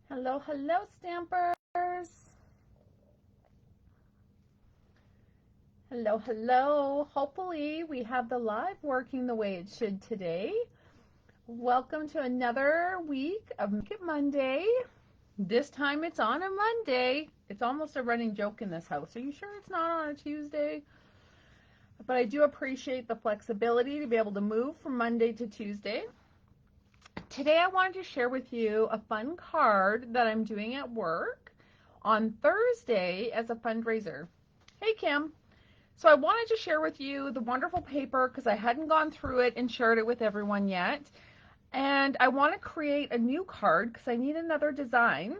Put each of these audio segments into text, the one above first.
Hello, hello, stampers. Hello, hello. Hopefully we have the live working the way it should today. Welcome to another week of Make It Monday. This time it's on a Monday. It's almost a running joke in this house. Are you sure it's not on a Tuesday? But I do appreciate the flexibility to be able to move from Monday to Tuesday. Today I wanted to share with you a fun card that I'm doing at work on Thursday as a fundraiser. Hey Kim. So I wanted to share with you the wonderful paper because I hadn't gone through it and shared it with everyone yet. And I want to create a new card because I need another design.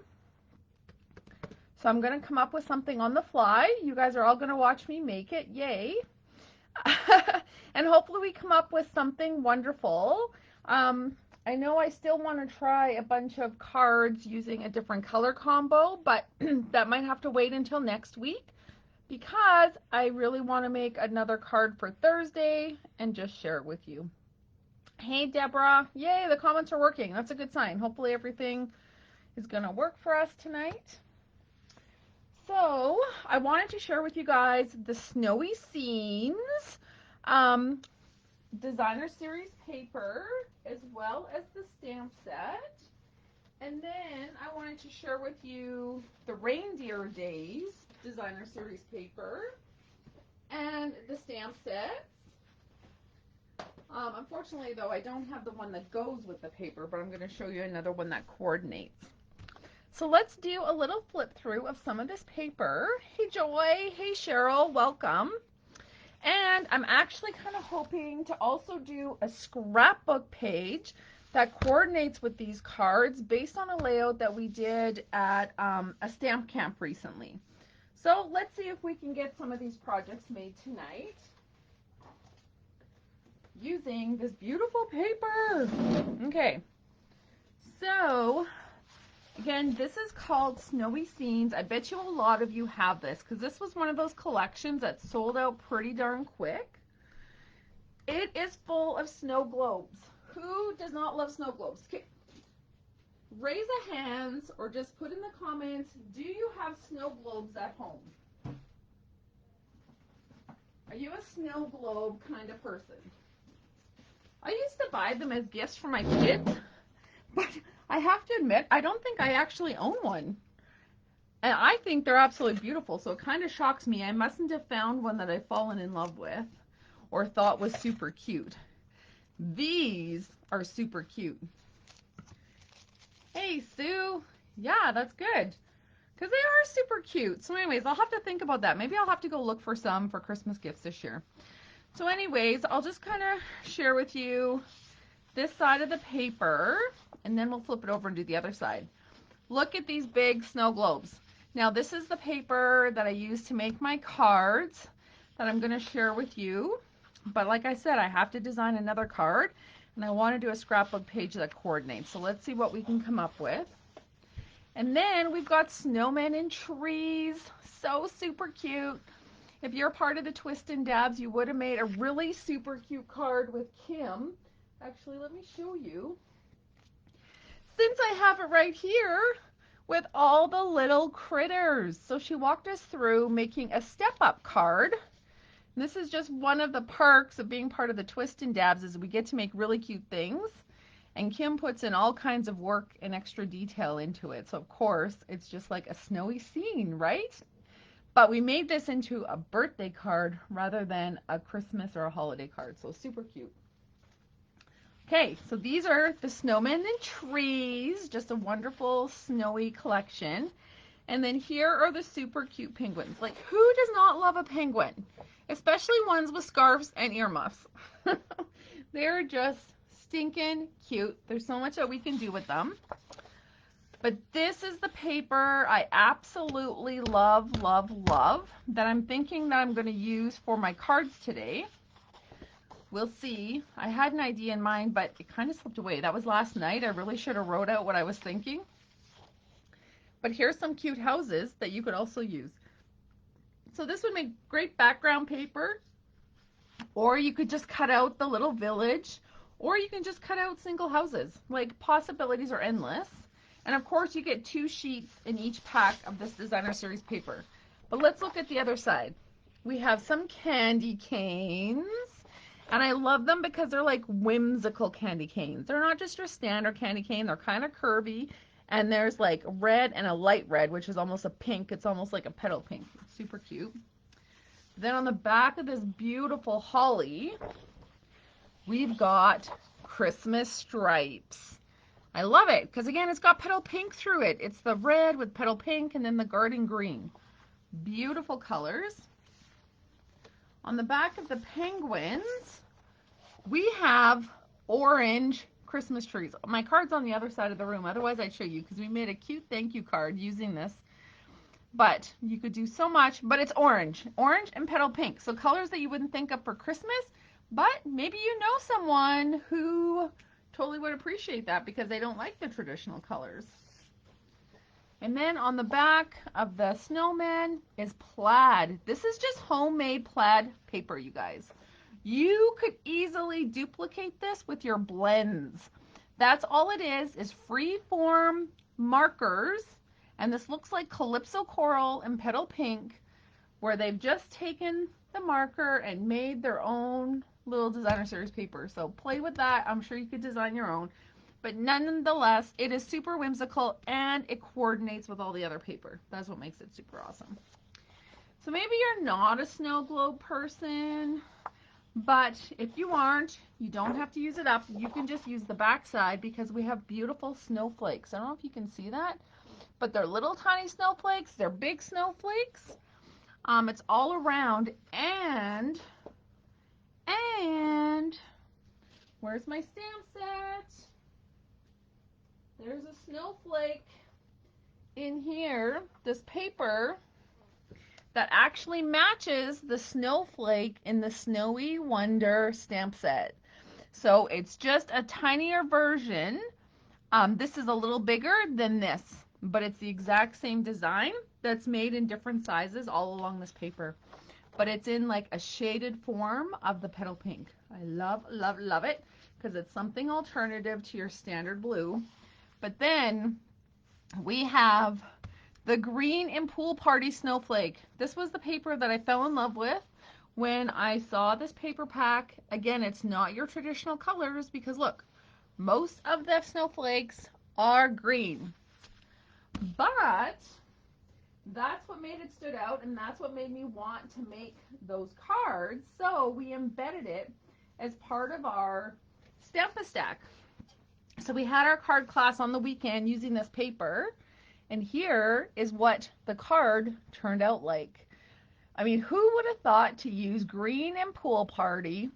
So I'm going to come up with something on the fly. You guys are all going to watch me make it. Yay. And hopefully we come up with something wonderful. I know I still want to try a bunch of cards using a different color combo, but that might have to wait until next week because I really want to make another card for Thursday and just share it with you. Hey Deborah, yay, the comments are working. That's a good sign. Hopefully everything is going to work for us tonight. So I wanted to share with you guys the Snowy Scenes designer series paper as well as the stamp set. And then I wanted to share with you the Reindeer Days designer series paper and the stamp sets. Unfortunately, though, I don't have the one that goes with the paper, but I'm going to show you another one that coordinates. So let's do a little flip through of some of this paper. Hey Joy, hey Cheryl, welcome. And I'm actually kind of hoping to also do a scrapbook page that coordinates with these cards based on a layout that we did at a stamp camp recently. So let's see if we can get some of these projects made tonight using this beautiful paper. Okay, so again, this is called Snowy Scenes. I bet you a lot of you have this because this was one of those collections that sold out pretty darn quick. It is full of snow globes. Who does not love snow globes? Okay. Raise a hands or just put in the comments, do you have snow globes at home? Are you a snow globe kind of person? I used to buy them as gifts for my kids, but I have to admit, I don't think I actually own one. And I think they're absolutely beautiful, so it kind of shocks me. I mustn't have found one that I've fallen in love with or thought was super cute. These are super cute. Hey, Sue. Yeah, that's good. Because they are super cute. So anyways, I'll have to think about that. Maybe I'll have to go look for some for Christmas gifts this year. So anyways, I'll just kind of share with you this side of the paper, and then we'll flip it over and do the other side. Look at these big snow globes. Now, this is the paper that I use to make my cards that I'm going to share with you. But like I said, I have to design another card, and I want to do a scrapbook page that coordinates. So let's see what we can come up with. And then we've got snowmen and trees. So super cute. If you're part of the Twist and Dabs, you would have made a really super cute card with Kim. Actually, let me show you. Since I have it right here with all the little critters. So she walked us through making a step-up card. And this is just one of the perks of being part of the Twist and Dabs is we get to make really cute things. And Kim puts in all kinds of work and extra detail into it. So of course, it's just like a snowy scene, right? But we made this into a birthday card rather than a Christmas or a holiday card. So super cute. Okay, so these are the snowmen and trees, just a wonderful snowy collection. And then here are the super cute penguins. Like, who does not love a penguin? Especially ones with scarves and earmuffs. They're just stinking cute. There's so much that we can do with them. But this is the paper I absolutely love, love, love that I'm thinking that I'm going to use for my cards today. We'll see. I had an idea in mind, but it kind of slipped away. That was last night. I really should have wrote out what I was thinking. But here's some cute houses that you could also use. So this would make great background paper, or you could just cut out the little village, or you can just cut out single houses. Like, possibilities are endless. And of course you get 2 sheets in each pack of this designer series paper. But let's look at the other side. We have some candy canes. And I love them because they're like whimsical candy canes. They're not just your standard candy cane. They're kind of curvy. And there's like red and a light red, which is almost a pink. It's almost like a petal pink. It's super cute. Then on the back of this beautiful holly, we've got Christmas stripes. I love it because, again, it's got petal pink through it. It's the red with petal pink and then the garden green. Beautiful colors. On the back of the penguins, we have orange Christmas trees. My card's on the other side of the room. Otherwise, I'd show you because we made a cute thank you card using this. But you could do so much. But it's orange. Orange and petal pink. So colors that you wouldn't think of for Christmas. But maybe you know someone who totally would appreciate that because they don't like the traditional colors. And then on the back of the snowman is plaid. This is just homemade plaid paper, you guys. You could easily duplicate this with your blends. That's all it is free form markers. And this looks like Calypso Coral and Petal Pink, where they've just taken the marker and made their own little designer series paper. So play with that. I'm sure you could design your own. But nonetheless, it is super whimsical and it coordinates with all the other paper. That's what makes it super awesome. So maybe you're not a snow globe person, but if you aren't, you don't have to use it up. You can just use the back side because we have beautiful snowflakes. I don't know if you can see that, but they're little tiny snowflakes. They're big snowflakes. It's all around, and where's my stamp set? There's a snowflake in here, this paper, that actually matches the snowflake in the Snowy Wonder stamp set. So it's just a tinier version. This is a little bigger than this, but it's the exact same design that's made in different sizes all along this paper. But it's in like a shaded form of the petal pink. I love, love, love it because it's something alternative to your standard blue. But then we have the green and pool party snowflake. This was the paper that I fell in love with when I saw this paper pack. Again, it's not your traditional colors because look, most of the snowflakes are green. But that's what made it stood out, and that's what made me want to make those cards. So we embedded it as part of our Stamp-A-Stack. So we had our card class on the weekend using this paper, and here is what the card turned out like. I mean, who would have thought to use green and pool party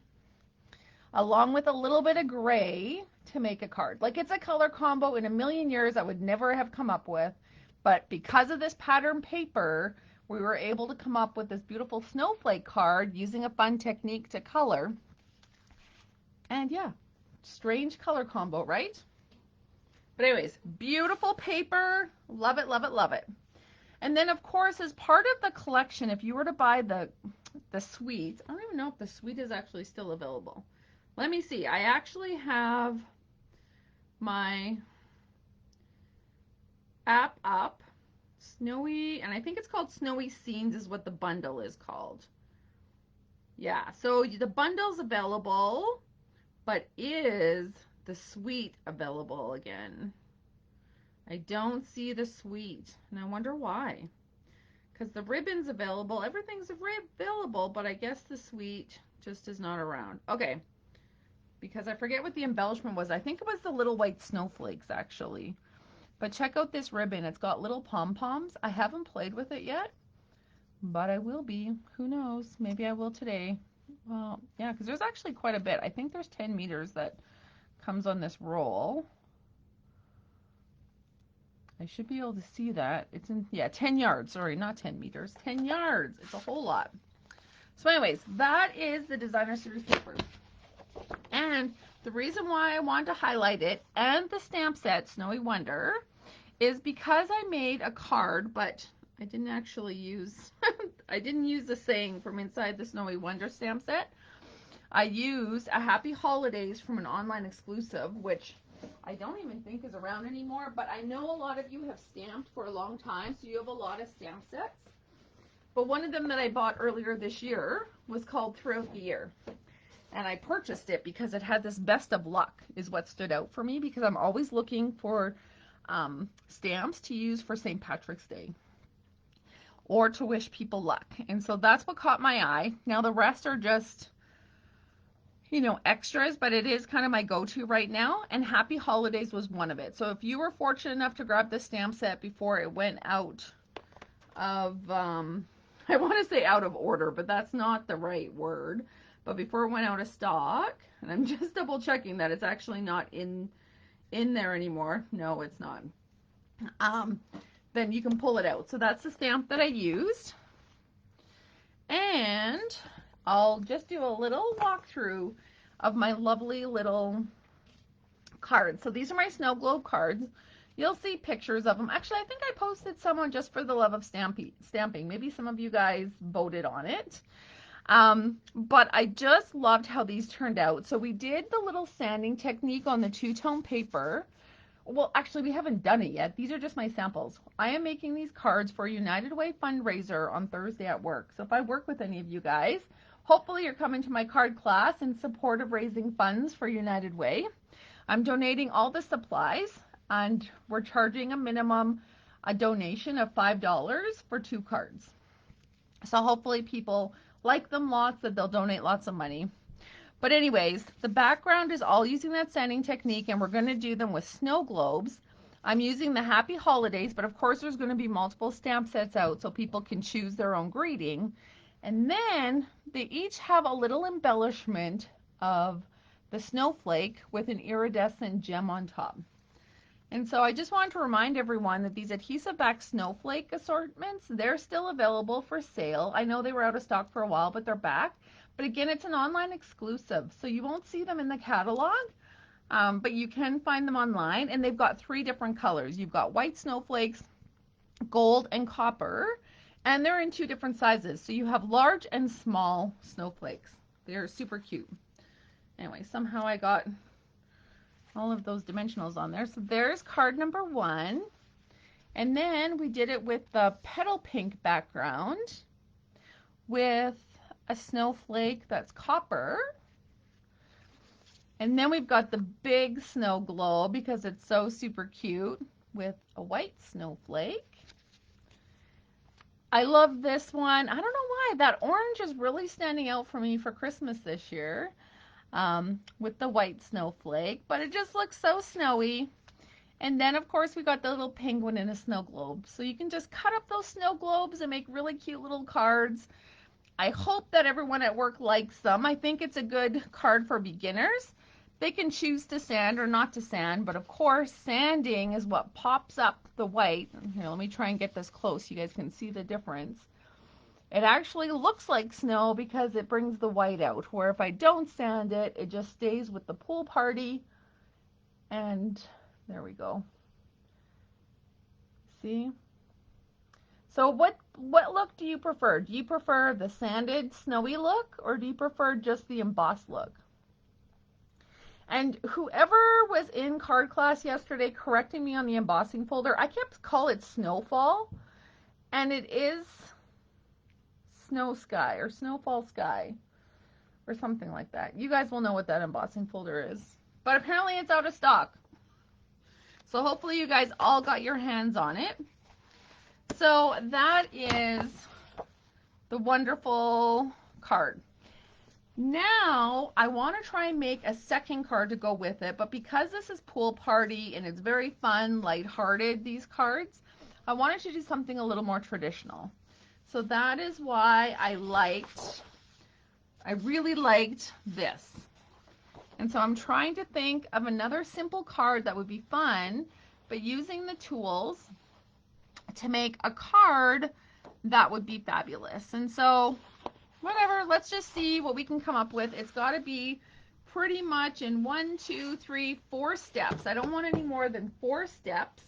along with a little bit of gray to make a card? Like, it's a color combo in a million years I would never have come up with, but because of this pattern paper, we were able to come up with this beautiful snowflake card using a fun technique to color. And yeah, strange color combo, right? But anyways, beautiful paper. Love it, love it, love it. And then, of course, as part of the collection, if you were to buy the suite, I don't even know if the suite is actually still available. Let me see. I actually have my app up. Snowy, and I think it's called Snowy Scenes is what the bundle is called. Yeah, so the bundle's available, but is the suite available again? I don't see the suite, and I wonder why. Because the ribbon's available, everything's available, but I guess the suite just is not around. Okay, because I forget what the embellishment was. I think it was the little white snowflakes, actually. But check out this ribbon. It's got little pom-poms. I haven't played with it yet, but I will be. Who knows? Maybe I will today. Well, yeah, because there's actually quite a bit. I think there's 10 meters that comes on this roll. I should be able to see that. It's in, yeah, 10 yards. Sorry, not 10 meters. 10 yards. It's a whole lot. So anyways, that is the designer series paper. And the reason why I wanted to highlight it and the stamp set, Snowy Wonder, is because I made a card, but I didn't actually use, I didn't use the saying from inside the Snowy Wonder stamp set. I used a Happy Holidays from an online exclusive, which I don't even think is around anymore, but I know a lot of you have stamped for a long time, so you have a lot of stamp sets. But one of them that I bought earlier this year was called Throughout the Year. And I purchased it because it had this best of luck is what stood out for me, because I'm always looking for stamps to use for St. Patrick's Day or to wish people luck. And so that's what caught my eye. Now the rest are just, you know, extras, but it is kind of my go-to right now. And Happy Holidays was one of it. So if you were fortunate enough to grab this stamp set before it went out of, I want to say out of order, but that's not the right word. But before it went out of stock, and I'm just double checking that it's actually not in there anymore. No, it's not. Then you can pull it out. So that's the stamp that I used. And I'll just do a little walkthrough of my lovely little cards. So these are my Snowglobe cards. You'll see pictures of them. Actually, I think I posted someone just for the love of stamping. Maybe some of you guys voted on it. But I just loved how these turned out. So we did the little sanding technique on the two-tone paper. Well, actually, we haven't done it yet. These are just my samples. I am making these cards for United Way fundraiser on Thursday at work. So if I work with any of you guys, hopefully you're coming to my card class in support of raising funds for United Way. I'm donating all the supplies, and we're charging a donation of $5 for 2 cards. So hopefully people like them lots, that they'll donate lots of money. But anyways, the background is all using that sanding technique, and we're going to do them with snow globes. I'm using the Happy Holidays, but of course there's going to be multiple stamp sets out so people can choose their own greeting. And then they each have a little embellishment of the snowflake with an iridescent gem on top. And so I just wanted to remind everyone that these adhesive back snowflake assortments, they're still available for sale. I know they were out of stock for a while, but they're back. But again, it's an online exclusive, so you won't see them in the catalog, but you can find them online, and they've got 3 different colors. You've got white snowflakes, gold, and copper, and they're in 2 different sizes. So you have large and small snowflakes. They're super cute. Anyway, somehow I got all of those dimensionals on there. So there's card number 1. And then we did it with the petal pink background with a snowflake that's copper. And then we've got the big snow globe because it's so super cute with a white snowflake. I love this one. I don't know why. That orange is really standing out for me for Christmas this year. With the white snowflake, but it just looks so snowy. And then of course we got the little penguin in a snow globe. So you can just cut up those snow globes and make really cute little cards. I hope that everyone at work likes them. I think it's a good card for beginners. They can choose to sand or not to sand, but of course sanding is what pops up the white. Here, let me try and get this close so you guys can see the difference. It actually looks like snow because it brings the white out, where if I don't sand it, it just stays with the pool party. And there we go. See? So what look do you prefer? Do you prefer the sanded, snowy look, or do you prefer just the embossed look? And whoever was in card class yesterday correcting me on the embossing folder, I kept calling it Snowfall, and it is Snow Sky or Snowfall Sky or something like that. You guys will know what that embossing folder is. But apparently it's out of stock. So hopefully you guys all got your hands on it. So that is the wonderful card. Now I want to try and make a second card to go with it, but because this is pool party and it's very fun, lighthearted, these cards, I wanted to do something a little more traditional. So that is why I really liked this. And so I'm trying to think of another simple card that would be fun, but using the tools to make a card that would be fabulous. And so whatever, let's just see what we can come up with. It's got to be pretty much in 1, 2, 3, 4 steps. I don't want any more than 4 steps,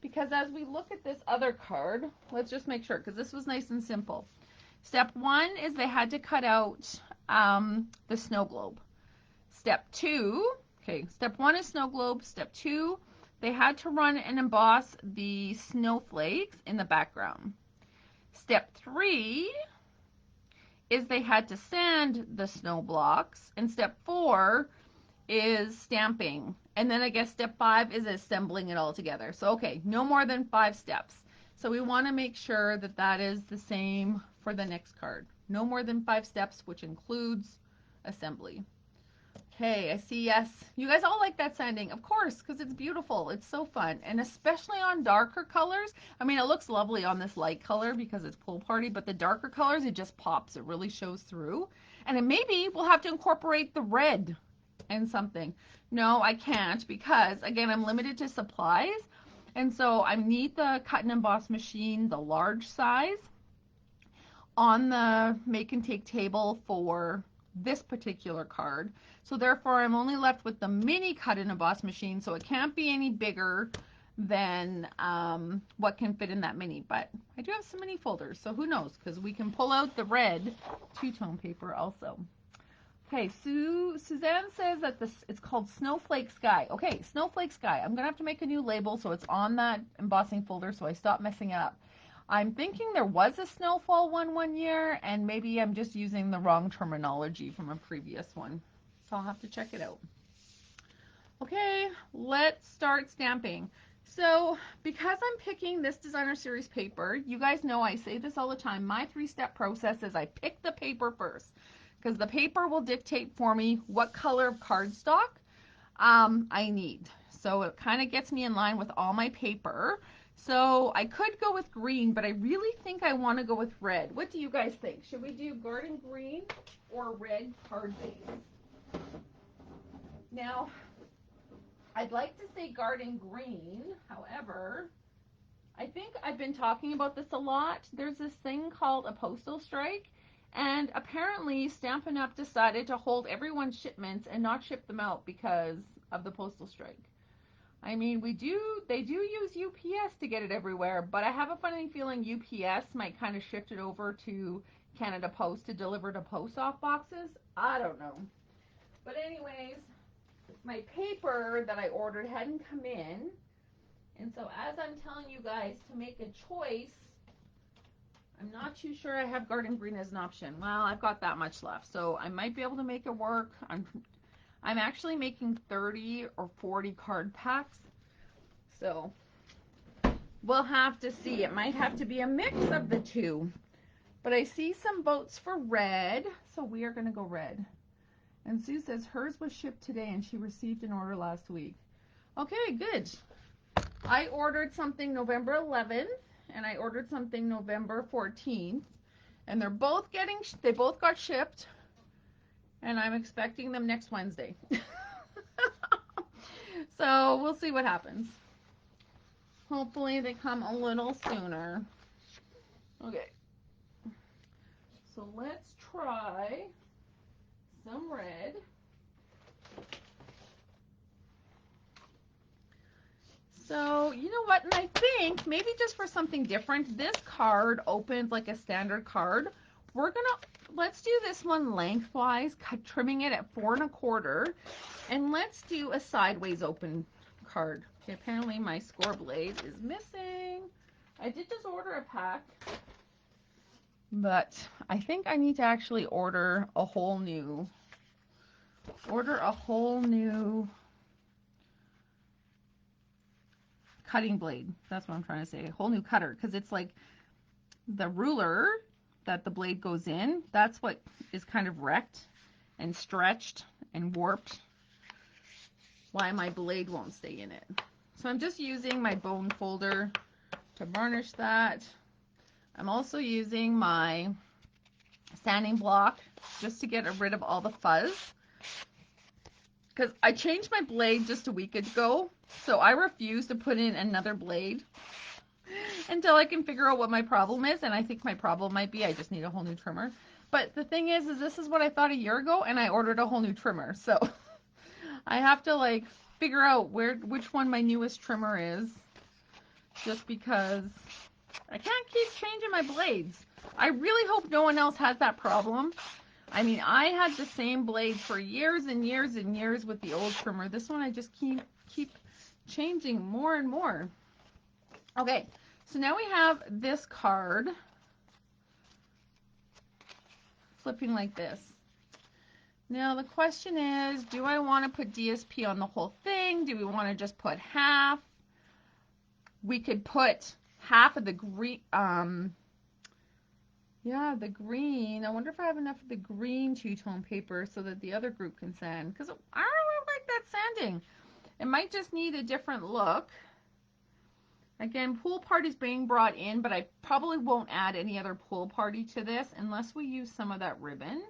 because as we look at this other card, let's just make sure, because this was nice and simple. Step 1 is they had to cut out the snow globe. Step 2, Okay, step 1 is snow globe. Step 2, they had to run and emboss the snowflakes in the background. Step 3 is they had to sand the snow blocks. And step 4 is stamping. And then I guess step 5 is assembling it all together. So, okay, no more than 5 steps. So we want to make sure that that is the same for the next card. No more than 5 steps, which includes assembly. Okay, I see yes. You guys all like that sanding, of course, because it's beautiful. It's so fun, and especially on darker colors. I mean, it looks lovely on this light color because it's pool party, but the darker colors, it just pops. It really shows through. And then maybe we'll have to incorporate the red and something. No, I can't because, again, I'm limited to supplies. And so I need the cut and emboss machine, the large size, on the make and take table for this particular card. So therefore I'm only left with the mini cut and emboss machine, so it can't be any bigger than what can fit in that mini. But I do have some mini folders, so who knows, because we can pull out the red two-tone paper also. Okay, Suzanne says that it's called Snowflake Sky. Okay, Snowflake Sky. I'm gonna have to make a new label so it's on that embossing folder so I stop messing it up. I'm thinking there was a snowfall one year, and maybe I'm just using the wrong terminology from a previous one. So I'll have to check it out. Okay, let's start stamping. So because I'm picking this designer series paper, you guys know I say this all the time, my 3-step process is I pick the paper first, because the paper will dictate for me what color of cardstock I need. So it kind of gets me in line with all my paper. So I could go with green, but I really think I want to go with red. What do you guys think? Should we do garden green or red card base? Now, I'd like to say garden green. However, I think I've been talking about this a lot. There's this thing called a postal strike, and apparently Stampin' Up! Decided to hold everyone's shipments and not ship them out because of the postal strike. I mean, they do use UPS to get it everywhere, but I have a funny feeling UPS might kind of shift it over to Canada Post to deliver to post-off boxes. I don't know. But anyways, my paper that I ordered hadn't come in, and so as I'm telling you guys to make a choice, I'm not too sure I have garden green as an option. Well, I've got that much left, so I might be able to make it work. I'm actually making 30 or 40 card packs, so we'll have to see. It might have to be a mix of the two, but I see some votes for red, so we are going to go red. And Sue says hers was shipped today and she received an order last week. Okay, good. I ordered something November 11th and I ordered something November 14th, and they both got shipped, and I'm expecting them next Wednesday. So we'll see what happens. Hopefully they come a little sooner. Okay. So let's try some red. So, you know what, and I think maybe just for something different, this card opens like a standard card. Let's do this one lengthwise, trimming it at 4 1/4, and let's do a sideways open card. Okay, apparently my score blade is missing. I did just order a pack, but I think I need to actually order a whole new cutting blade. That's what I'm trying to say. A whole new cutter, because it's like the ruler that the blade goes in, that's what is kind of wrecked and stretched and warped, why my blade won't stay in it. So I'm just using my bone folder to varnish that. I'm also using my sanding block just to get rid of all the fuzz, because I changed my blade just a week ago, so I refuse to put in another blade until I can figure out what my problem is, and I think my problem might be I just need a whole new trimmer. But the thing is this is what I thought a year ago, and I ordered a whole new trimmer, so I have to like figure out which one my newest trimmer is, just because I can't keep changing my blades. I really hope no one else has that problem, I mean, I had the same blade for years and years and years with the old trimmer. This one I just keep changing more and more. Okay, so now we have this card flipping like this. Now the question is, do I want to put DSP on the whole thing? Do we want to just put half? We could put half of the green, yeah, the green. I wonder if I have enough of the green two-tone paper so that the other group can sand, because I don't really like that sanding. It might just need a different look. Again, pool party's being brought in, but I probably won't add any other pool party to this unless we use some of that ribbon.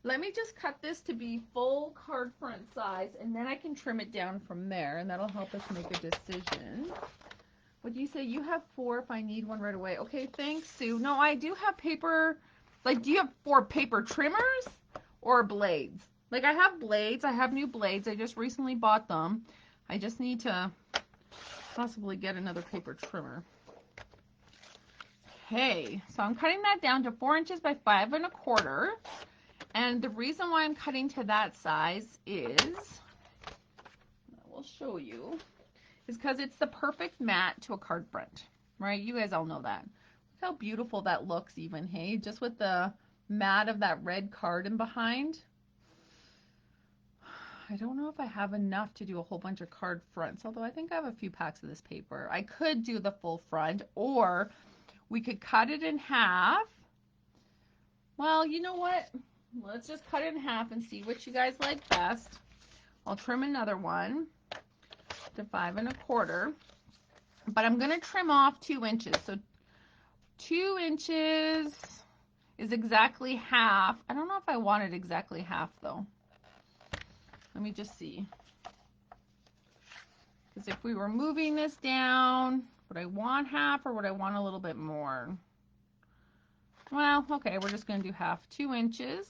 Let me just cut this to be full card front size, and then I can trim it down from there, and that'll help us make a decision. What do you say? You have 4 if I need one right away. Okay, thanks, Sue. No, I do have paper. Like, do you have 4 paper trimmers or blades? Like, I have blades. I have new blades. I just recently bought them. I just need to possibly get another paper trimmer. Okay, so I'm cutting that down to 4 inches by 5 1/4. And the reason why I'm cutting to that size is, I will show you, is because it's the perfect mat to a card front, right? You guys all know that. Look how beautiful that looks even, hey? Just with the mat of that red card in behind. I don't know if I have enough to do a whole bunch of card fronts, although I think I have a few packs of this paper. I could do the full front, or we could cut it in half. Well, you know what? Let's just cut it in half and see what you guys like best. I'll trim another one to 5 1/4, but I'm going to trim off 2 inches. So 2 inches is exactly half. I don't know if I wanted exactly half though. Let me just see. Because if we were moving this down, would I want half or would I want a little bit more? Well, okay, we're just going to do half. 2 inches.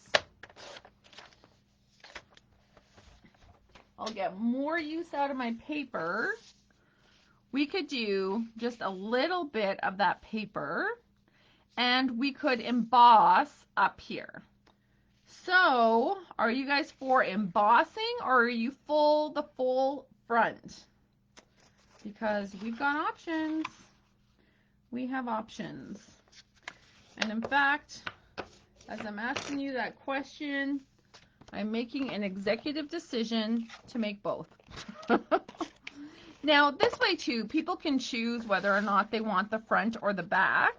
I'll get more use out of my paper. We could do just a little bit of that paper, and we could emboss up here. So, are you guys for embossing, or are you the full front? Because we've got options. We have options. And in fact, as I'm asking you that question, I'm making an executive decision to make both. Now, this way too, people can choose whether or not they want the front or the back.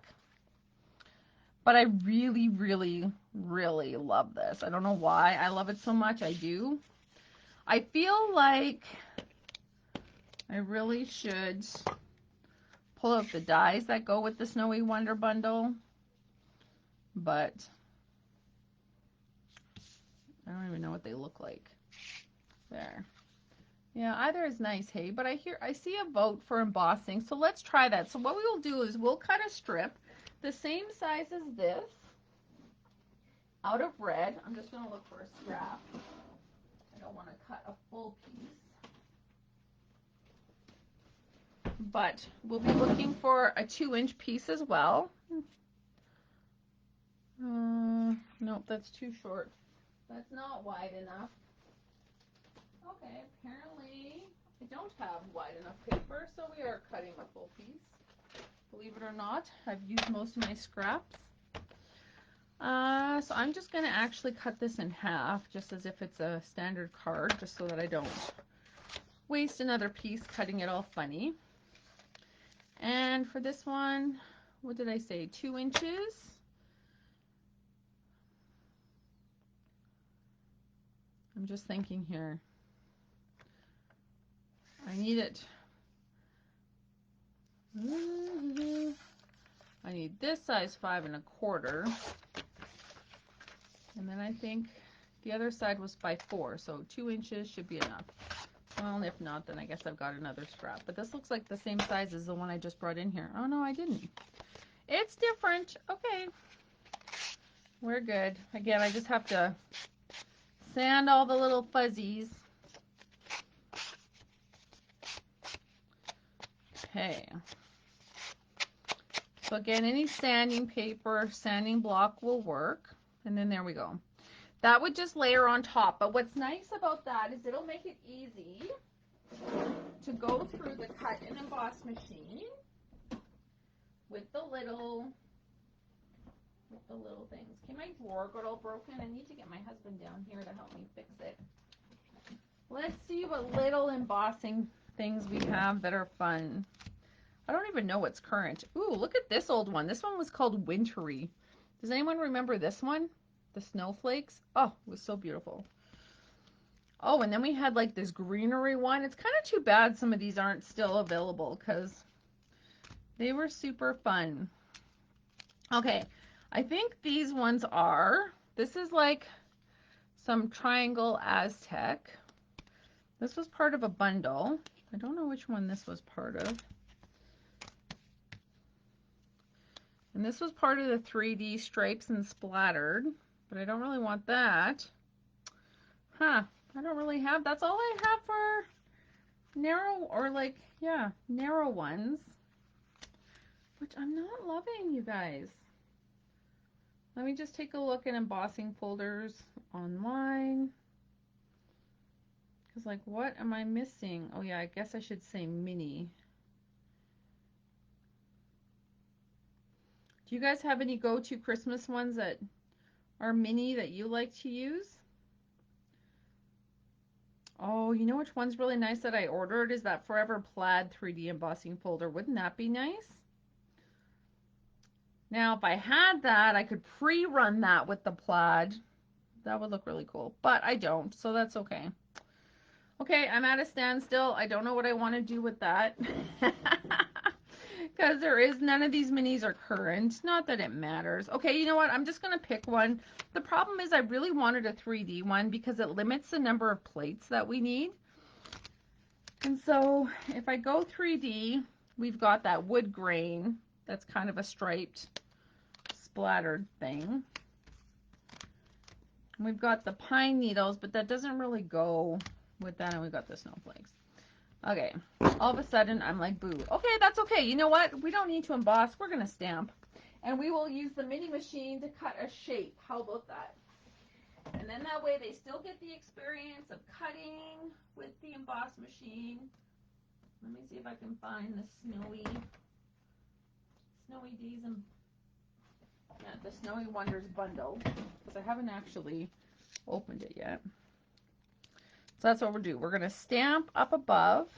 But I really, really, really love this. I don't know why I love it so much. I do. I feel like I really should pull out the dies that go with the Snowy Wonder Bundle. But I don't even know what they look like. There. Yeah, either is nice, hey, but I see a vote for embossing, so let's try that. So what we will do is we'll cut a strip the same size as this out of red. I'm just going to look for a scrap. I don't want to cut a full piece. But we'll be looking for a 2-inch piece as well. Nope, that's too short. That's not wide enough. Okay, apparently I don't have wide enough paper, so we are cutting a full piece. Believe it or not, I've used most of my scraps. So I'm just going to actually cut this in half, just as if it's a standard card, just so that I don't waste another piece cutting it all funny. And for this one, what did I say, 2 inches? I'm just thinking here. I need it. I need this size 5 1/4. And then I think the other side was by 4, so 2 inches should be enough. Well, if not, then I guess I've got another scrap. But this looks like the same size as the one I just brought in here. Oh, no, I didn't. It's different. Okay. We're good. Again, I just have to sand all the little fuzzies. Okay. So again, any sanding paper, sanding block will work. And then there we go. That would just layer on top. But what's nice about that is it'll make it easy to go through the cut and emboss machine with the little things. Okay, my drawer got all broken. I need to get my husband down here to help me fix it. Let's see what little embossing things we have that are fun. I don't even know what's current. Ooh, look at this old one. This one was called Wintry. Does anyone remember this one? The snowflakes. Oh, it was so beautiful. Oh, and then we had like this greenery one. It's kind of too bad some of these aren't still available because they were super fun. Okay, I think these ones are, this is like some Triangle Aztec. This was part of a bundle. I don't know which one this was part of. And this was part of the 3D stripes and splattered, but I don't really want that. Huh, I don't really have, that's all I have for narrow, or like, yeah, narrow ones, which I'm not loving, you guys. Let me just take a look at embossing folders online. Because, like, what am I missing? Oh, yeah, I guess I should say mini. Do you guys have any go-to Christmas ones that are mini that you like to use? Oh, you know which one's really nice that I ordered is that Forever Plaid 3D embossing folder. Wouldn't that be nice? Now, if I had that, I could pre-run that with the plaid. That would look really cool, but I don't, so that's okay. Okay, I'm at a standstill. I don't know what I want to do with that. Because there is, none of these minis are current. Not that it matters. Okay, you know what? I'm just going to pick one. The problem is I really wanted a 3D one because it limits the number of plates that we need. And so if I go 3D, we've got that wood grain. That's kind of a striped, splattered thing. And we've got the pine needles, but that doesn't really go with that. And we've got the snowflakes. Okay, all of a sudden I'm like, boo. Okay, that's okay. You know what? We don't need to emboss. We're going to stamp. And we will use the mini machine to cut a shape. How about that? And then that way they still get the experience of cutting with the emboss machine. Let me see if I can find the Snowy D's and the Snowy Wonders bundle, because I haven't actually opened it yet. So that's what we'll do. We're going to stamp up above.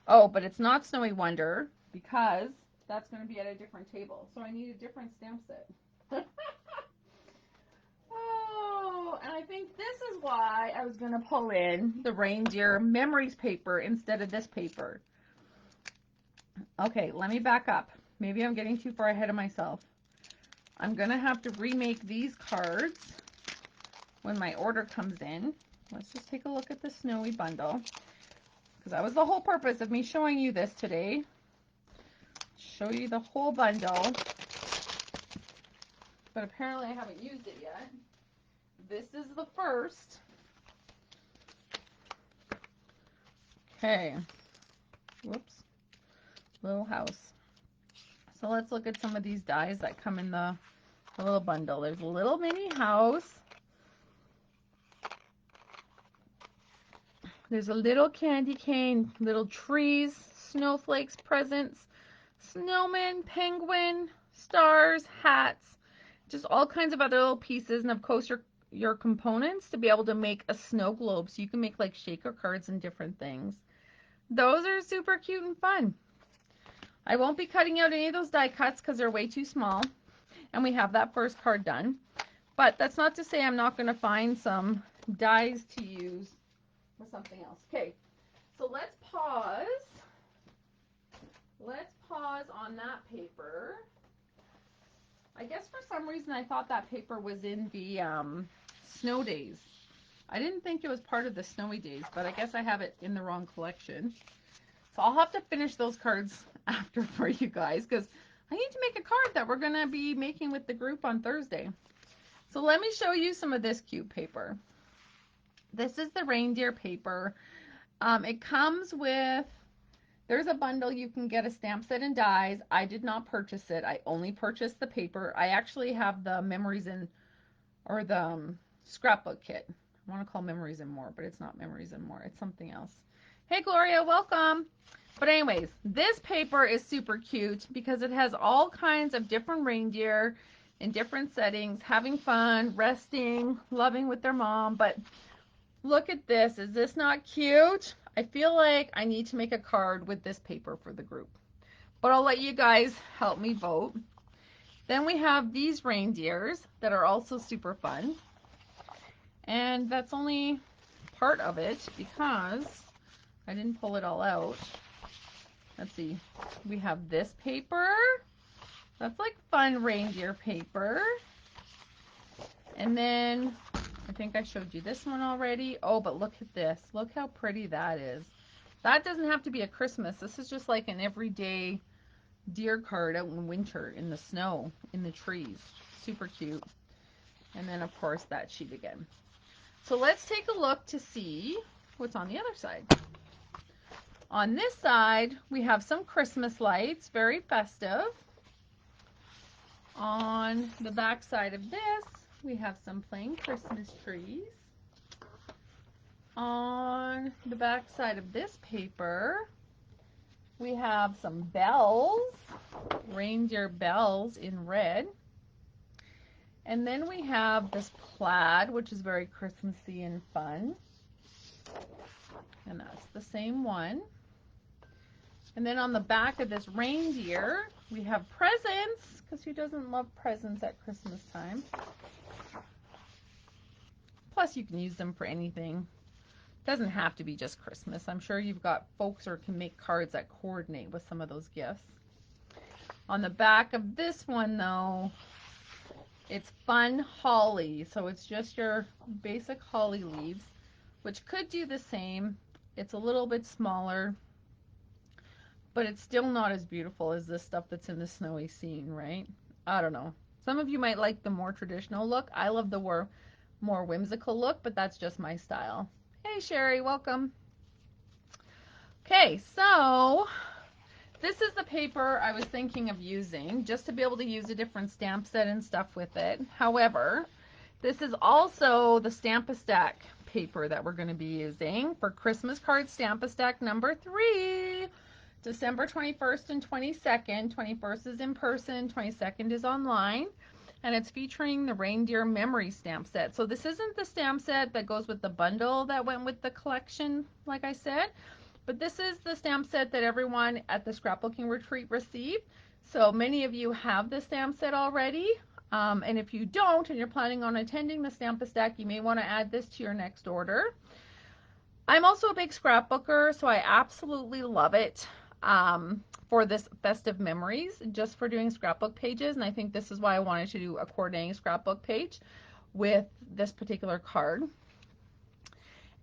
Oh, but it's not Snowy Wonder because that's going to be at a different table. So I need a different stamp set. Oh, and I think this is why I was going to pull in the Reindeer Memories paper instead of this paper. Okay, let me back up. Maybe I'm getting too far ahead of myself. I'm going to have to remake these cards when my order comes in. Let's just take a look at the Snowy bundle, because that was the whole purpose of me showing you this today. Show you the whole bundle, but apparently I haven't used it yet. This is the first. Okay. Whoops. Little house. So let's look at some of these dies that come in the little bundle. There's a little mini house. There's a little candy cane, little trees, snowflakes, presents, snowman, penguin, stars, hats, just all kinds of other little pieces, and of course your components to be able to make a snow globe, so you can make like shaker cards and different things. Those are super cute and fun. I won't be cutting out any of those die cuts because they're way too small, and we have that first card done. But that's not to say I'm not going to find some dies to use for something else. Okay, so let's pause. Let's pause on that paper. I guess for some reason I thought that paper was in the Snow Days. I didn't think it was part of the Snowy Days, but I guess I have it in the wrong collection. So I'll have to finish those cards after for you guys, because I need to make a card that we're going to be making with the group on Thursday. So let me show you some of this cute paper. This is the Reindeer paper. It comes with There's a bundle you can get a stamp set and dies. I did not purchase it. I only purchased the paper. I actually have the Memories and or the scrapbook kit. I want to call Memories and More, but it's not Memories and More. It's something else. Hey, Gloria, welcome. But anyways, this paper is super cute because it has all kinds of different reindeer in different settings, having fun, resting, loving with their mom. But look at this. Is this not cute? I feel like I need to make a card with this paper for the group. But I'll let you guys help me vote. Then we have these reindeers that are also super fun. And that's only part of it because I didn't pull it all out. Let's see. We have this paper. That's like fun reindeer paper. And then I think I showed you this one already. Oh, but look at this. Look how pretty that is. That doesn't have to be a Christmas. This is just like an everyday deer card out in winter, in the snow, in the trees. Super cute. And then, of course, that sheet again. So let's take a look to see what's on the other side. On this side, we have some Christmas lights, very festive. On the back side of this, we have some plain Christmas trees. On the back side of this paper, we have some bells, reindeer bells in red. And then we have this plaid, which is very Christmassy and fun. And that's the same one. And then on the back of this reindeer, we have presents, because who doesn't love presents at Christmas time? Plus, you can use them for anything. Doesn't have to be just Christmas. I'm sure you've got folks or can make cards that coordinate with some of those gifts. On the back of this one, though, it's fun holly. So it's just your basic holly leaves, which could do the same. It's a little bit smaller, but it's still not as beautiful as this stuff that's in the snowy scene, right? I don't know. Some of you might like the more traditional look. I love the more whimsical look, but that's just my style. Hey, Sherry, welcome. Okay, so this is the paper I was thinking of using just to be able to use a different stamp set and stuff with it. However, this is also the Stamp-A-Stack paper that we're going to be using for Christmas card Stamp-A-Stack number 3. December 21st and 22nd. 21st is in person, 22nd is online. And it's featuring the Reindeer Memory stamp set. So this isn't the stamp set that goes with the bundle that went with the collection, like I said. But this is the stamp set that everyone at the scrapbooking retreat received. So many of you have the stamp set already. And if you don't and you're planning on attending the Stamp-A-Stack, you may want to add this to your next order. I'm also a big scrapbooker, so I absolutely love it. For this festive memories, just for doing scrapbook pages, and I think this is why I wanted to do a coordinating scrapbook page with this particular card.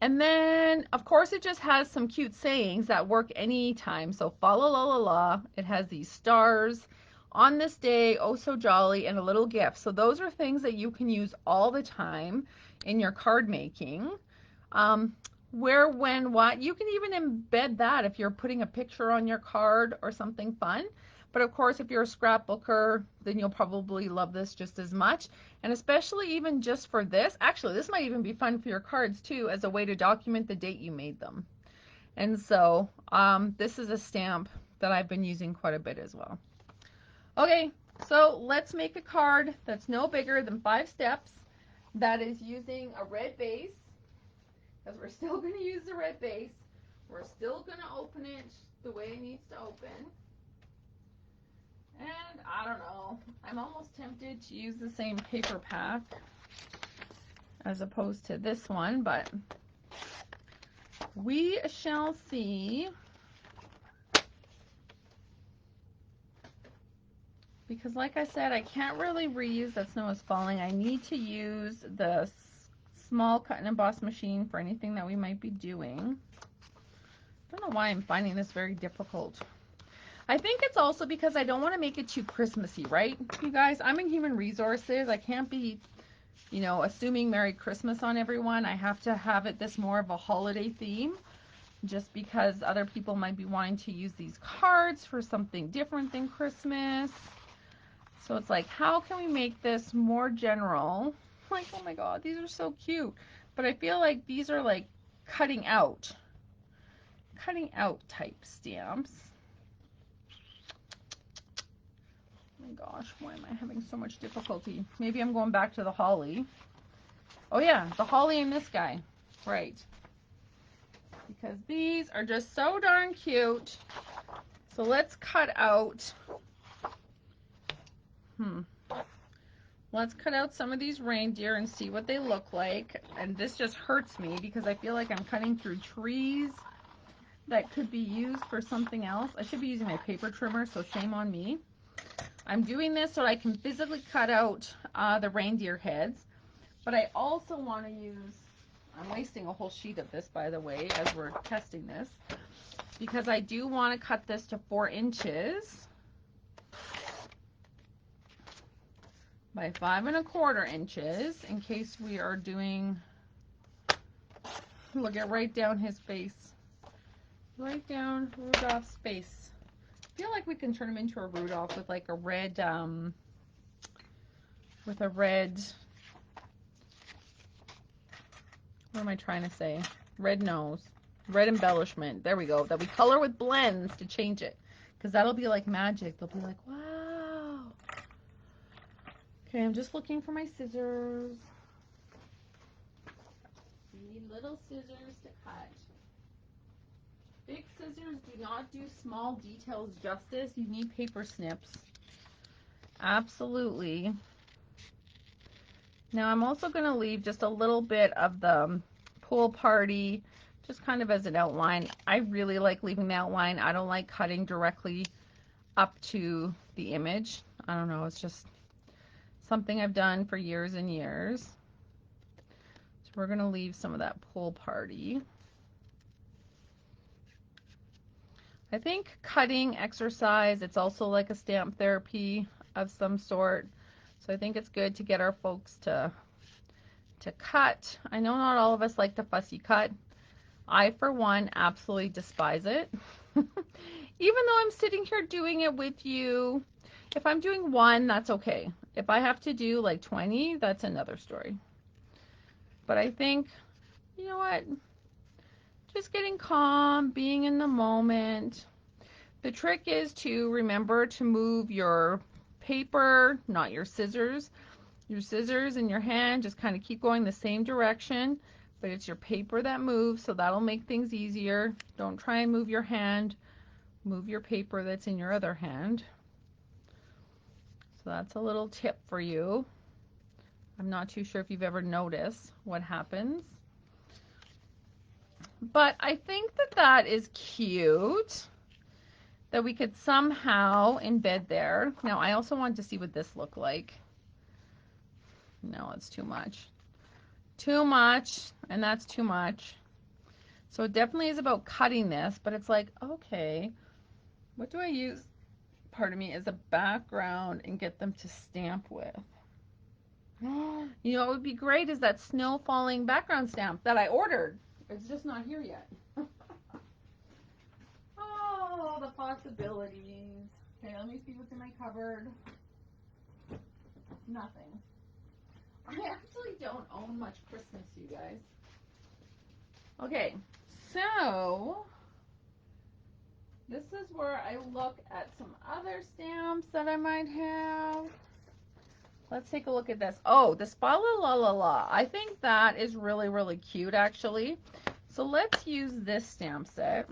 And then, of course, it just has some cute sayings that work anytime. So, fa la la la la. It has these stars, on this day, oh so jolly, and a little gift. So those are things that you can use all the time in your card making. Where, when, what. You can even embed that if you're putting a picture on your card or something fun. But of course, if you're a scrapbooker, then you'll probably love this just as much. And especially even just for this, actually, this might even be fun for your cards too, as a way to document the date you made them. And so this is a stamp that I've been using quite a bit as well. Okay, so let's make a card that's no bigger than 5 steps that is using a red base. Because we're still going to use the red base. We're still going to open it the way it needs to open. And I don't know, I'm almost tempted to use the same paper pack as opposed to this one, but we shall see. Because like I said, I can't really reuse that snow is falling. I need to use the small cut and emboss machine for anything that we might be doing. I don't know why I'm finding this very difficult. I think it's also because I don't want to make it too Christmassy, right? You guys, I'm in human resources. I can't be, assuming Merry Christmas on everyone. I have to have it this more of a holiday theme. just because other people might be wanting to use these cards for something different than Christmas. So it's like, how can we make this more general? Like, oh my god, these are so cute. But I feel like these are like cutting out type stamps. Oh my gosh, why am I having so much difficulty? Maybe I'm going back to the holly. Oh yeah, the holly and this guy. Right. Because these are just so darn cute. So let's cut out, let's cut out some of these reindeer and see what they look like. And this just hurts me because I feel like I'm cutting through trees that could be used for something else. I should be using my paper trimmer, so shame on me. I'm doing this so I can physically cut out the reindeer heads. But I also want to use, I'm wasting a whole sheet of this, by the way, as we're testing this, because I do want to cut this to 4 inches by 5 1/4 inches in case we are doing, look at right down his face, right down Rudolph's face. I feel like we can turn him into a Rudolph with like a red, what am I trying to say? Red nose, red embellishment. There we go. That we color with blends to change it, because that'll be like magic. They'll be like, wow. Okay, I'm just looking for my scissors. You need little scissors to cut. Big scissors do not do small details justice. You need paper snips. Absolutely. Now I'm also going to leave just a little bit of the pool party, just kind of as an outline. I really like leaving the outline. I don't like cutting directly up to the image. I don't know, it's just something I've done for years and years. So we're going to leave some of that pool party. I think cutting exercise, it's also like a stamp therapy of some sort. So I think it's good to get our folks to cut. I know not all of us like to fussy cut. I, for one, absolutely despise it. Even though I'm sitting here doing it with you, if I'm doing one, that's okay. If I have to do like 20, that's another story. But I think, you know what? Just getting calm, being in the moment. The trick is to remember to move your paper, not your scissors. Your scissors in your hand, just kind of keep going the same direction, but it's your paper that moves, so that'll make things easier. Don't try and move your hand. Move your paper that's in your other hand. So that's a little tip for you. I'm not too sure if you've ever noticed what happens. But I think that that is cute, that we could somehow embed there. Now, I also want to see what this looked like. No, it's too much. Too much, and that's too much. So it definitely is about cutting this, but it's like, okay, what do I use, pardon me, as a background and get them to stamp with? You know, what would be great is that snow falling background stamp that I ordered. It's just not here yet. Oh, the possibilities. Okay, let me see what's in my cupboard. Nothing. I actually don't own much Christmas, you guys. Okay, so this is where I look at some other stamps that I might have. Let's take a look at this. Oh, the Spa La La La. I think that is really, really cute, actually. So let's use this stamp set.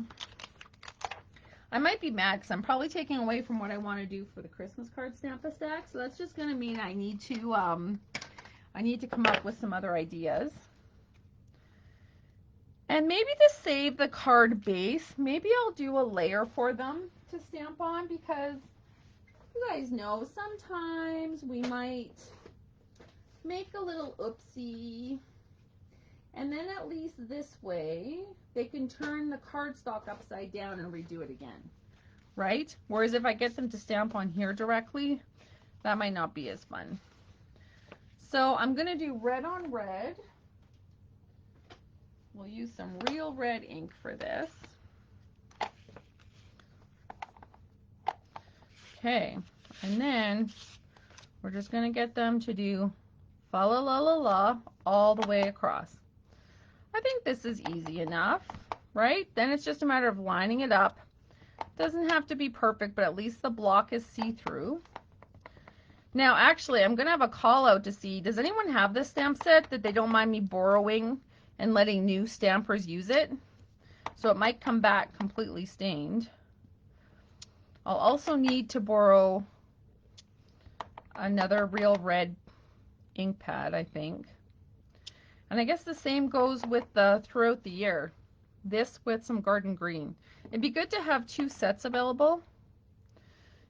I might be mad because I'm probably taking away from what I want to do for the Christmas card stamp-a-stack. So that's just going to mean I need to come up with some other ideas. And maybe to save the card base, maybe I'll do a layer for them to stamp on, because you guys know sometimes we might make a little oopsie, and then at least this way they can turn the cardstock upside down and redo it again, right? Whereas if I get them to stamp on here directly, that might not be as fun. So I'm going to do red on red. We'll we'll use some real red ink for this. Okay, and then we're just going to get them to do fa la la la la all the way across. I think this is easy enough, right? Then it's just a matter of lining it up. Doesn't have to be perfect, but at least the block is see-through. Now, actually, I'm going to have a call out to see, does anyone have this stamp set that they don't mind me borrowing and letting new stampers use it? So it might come back completely stained. I'll also need to borrow another real red ink pad, I think. And I guess the same goes with the throughout the year. This with some garden green. It'd be good to have 2 sets available,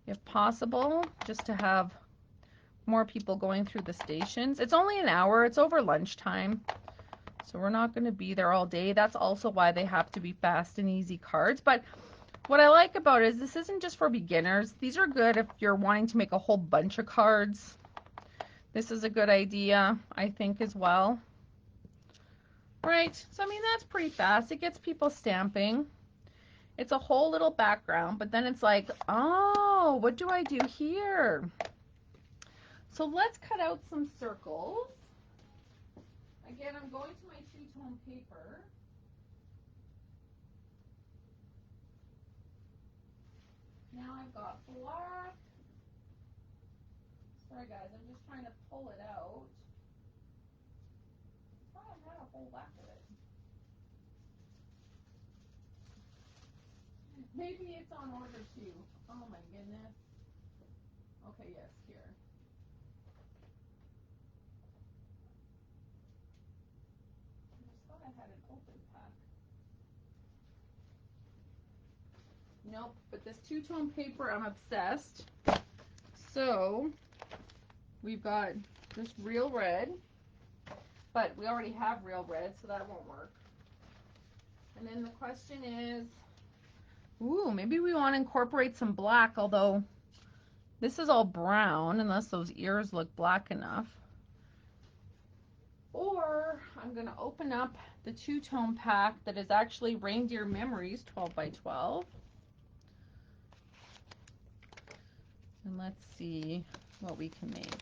if possible, just to have more people going through the stations. It's only an hour. It's over lunchtime, so we're not going to be there all day. That's also why they have to be fast and easy cards. But what I like about it is this isn't just for beginners. These are good if you're wanting to make a whole bunch of cards. This is a good idea, I think, as well. Right, so I mean, that's pretty fast. It gets people stamping. It's a whole little background, but then it's like, oh, what do I do here? So let's cut out some circles. Again, I'm going to my 2-tone paper. Now I've got black. Sorry guys, I'm just trying to pull it out. I thought I had a whole whack of it. Maybe it's on order too. Oh my goodness. Okay, yes, here. I just thought I had an open pack. Nope, but this 2-tone paper, I'm obsessed. So we've got this real red, but we already have real red, so that won't work. And then the question is, ooh, maybe we want to incorporate some black, although this is all brown, unless those ears look black enough. Or I'm going to open up the 2-tone pack that is actually Reindeer Memories 12 by 12. And let's see what we can make.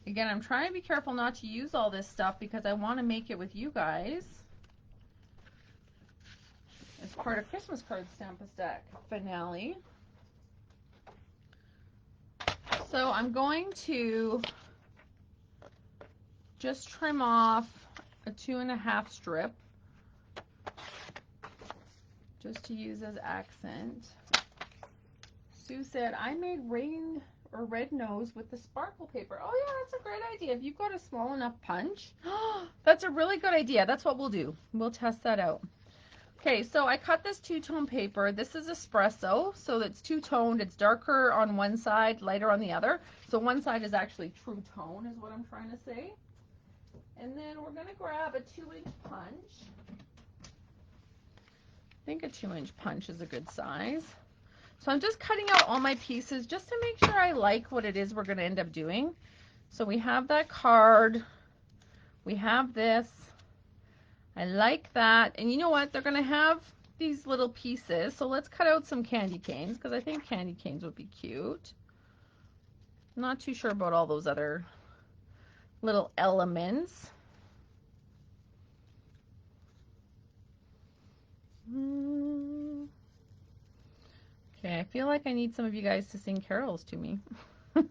Again, I'm trying to be careful not to use all this stuff because I want to make it with you guys as part of Christmas Card Stamp-A-Stack finale. So I'm going to just trim off a 2.5 strip just to use as accent. Sue said, I made rain or red nose with the sparkle paper. Oh yeah, that's a great idea. If you've got a small enough punch, that's a really good idea. That's what we'll do. We'll test that out. Okay, so I cut this 2-tone paper. This is espresso, so it's 2-toned. It's darker on one side, lighter on the other. So one side is actually true tone is what I'm trying to say. And then we're going to grab a 2-inch punch. I think a 2-inch punch is a good size. So I'm just cutting out all my pieces just to make sure I like what it is we're going to end up doing. So we have that card. We have this. I like that. And you know what? They're going to have these little pieces. So let's cut out some candy canes because I think candy canes would be cute. I'm not too sure about all those other little elements. Okay, I feel like I need some of you guys to sing carols to me. Is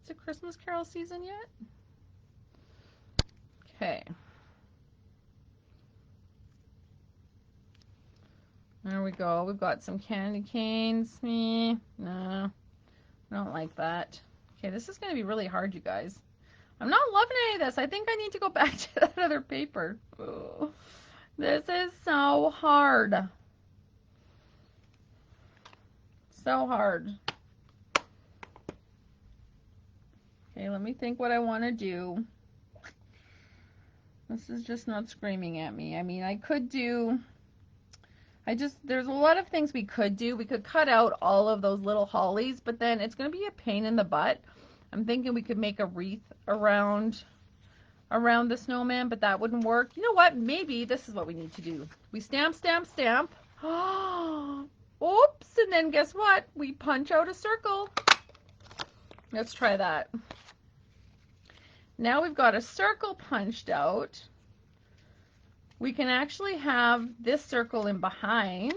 it Christmas carol season yet? Okay. There we go. We've got some candy canes. Me. No, I don't like that. Okay, this is going to be really hard, you guys. I'm not loving any of this. I think I need to go back to that other paper. Ugh. This is so hard. So hard. Okay, let me think what I want to do. This is just not screaming at me. I mean, I could do... there's a lot of things we could do. We could cut out all of those little hollies, but then it's going to be a pain in the butt. I'm thinking we could make a wreath around around the snowman, but that wouldn't work. You know what? Maybe this is what we need to do. We stamp, stamp, stamp. Oops, and then guess what? We punch out a circle. Let's try that. Now we've got a circle punched out. We can actually have this circle in behind.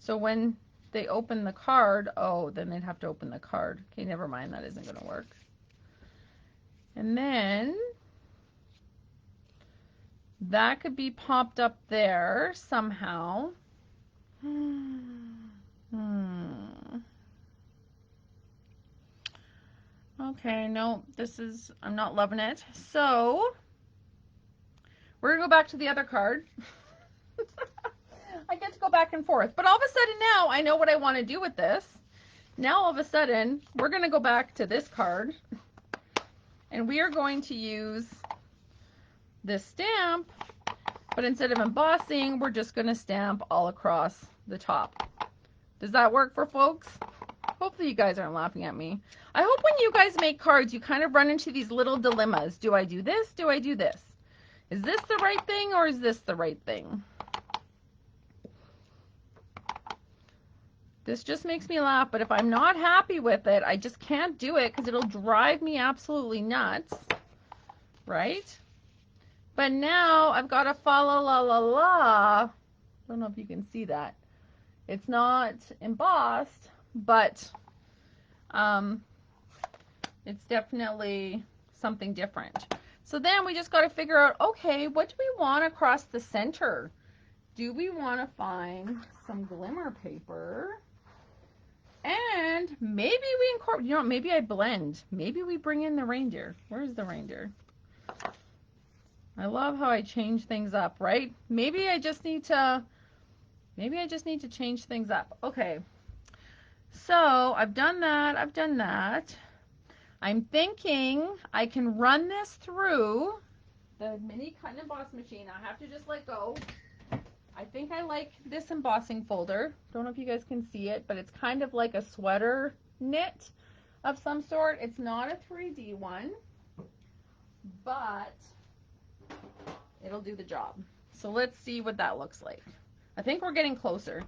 So when they open the card, oh, then they'd have to open the card. Okay, never mind, that isn't going to work. And then that could be popped up there somehow. Okay, no, I'm not loving it. So we're going to go back to the other card. I get to go back and forth. But all of a sudden now I know what I want to do with this. Now all of a sudden we're going to go back to this card. And we are going to use this stamp. But instead of embossing, we're just going to stamp all across the top. Does that work for folks? Hopefully you guys aren't laughing at me. I hope when you guys make cards, you kind of run into these little dilemmas. Do I do this? Do I do this? Is this the right thing or is this the right thing? This just makes me laugh, but if I'm not happy with it, I just can't do it because it'll drive me absolutely nuts, right? But now I've got to follow la la la. I don't know if you can see that. It's not embossed, but it's definitely something different. So then we just got to figure out, okay, what do we want across the center? Do we want to find some glimmer paper? And maybe we incorporate, you know, maybe I blend. Maybe we bring in the reindeer. Where's the reindeer? I love how I change things up, right? Maybe I just need to change things up. Okay. So I've done that. I've done that. I'm thinking I can run this through the mini cut and emboss machine. I have to just let go. I think I like this embossing folder. Don't know if you guys can see it, but it's kind of like a sweater knit of some sort. It's not a 3D one, but it'll do the job. So let's see what that looks like. I think we're getting closer.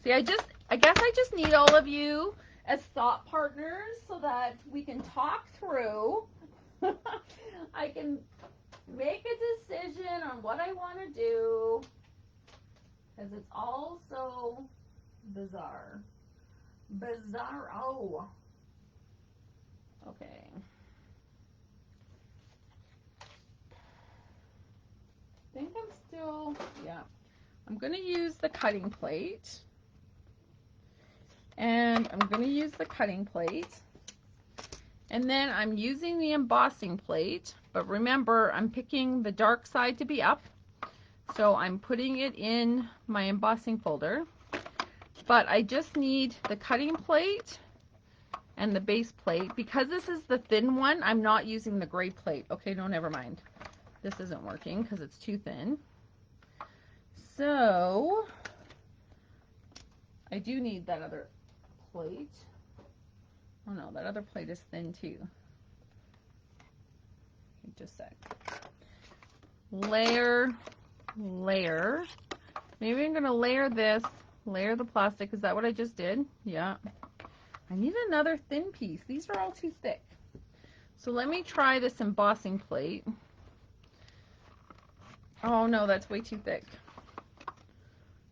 See, I guess I just need all of you as thought partners so that we can talk through. I can make a decision on what I want to do. Because it's all so bizarre. Oh. Okay. I think I'm still, yeah. I'm going to use the cutting plate. And I'm going to use the cutting plate. And then I'm using the embossing plate. But remember, I'm picking the dark side to be up. So I'm putting it in my embossing folder, but I just need the cutting plate and the base plate. Because this is the thin one, I'm not using the gray plate. Okay, no, never mind. This isn't working because it's too thin. So I do need that other plate. Oh no, that other plate is thin too. Okay, just a sec. Layer. Maybe I'm going to layer this, layer the plastic. Is that what I just did? Yeah. I need another thin piece. These are all too thick. So let me try this embossing plate. Oh no, that's way too thick.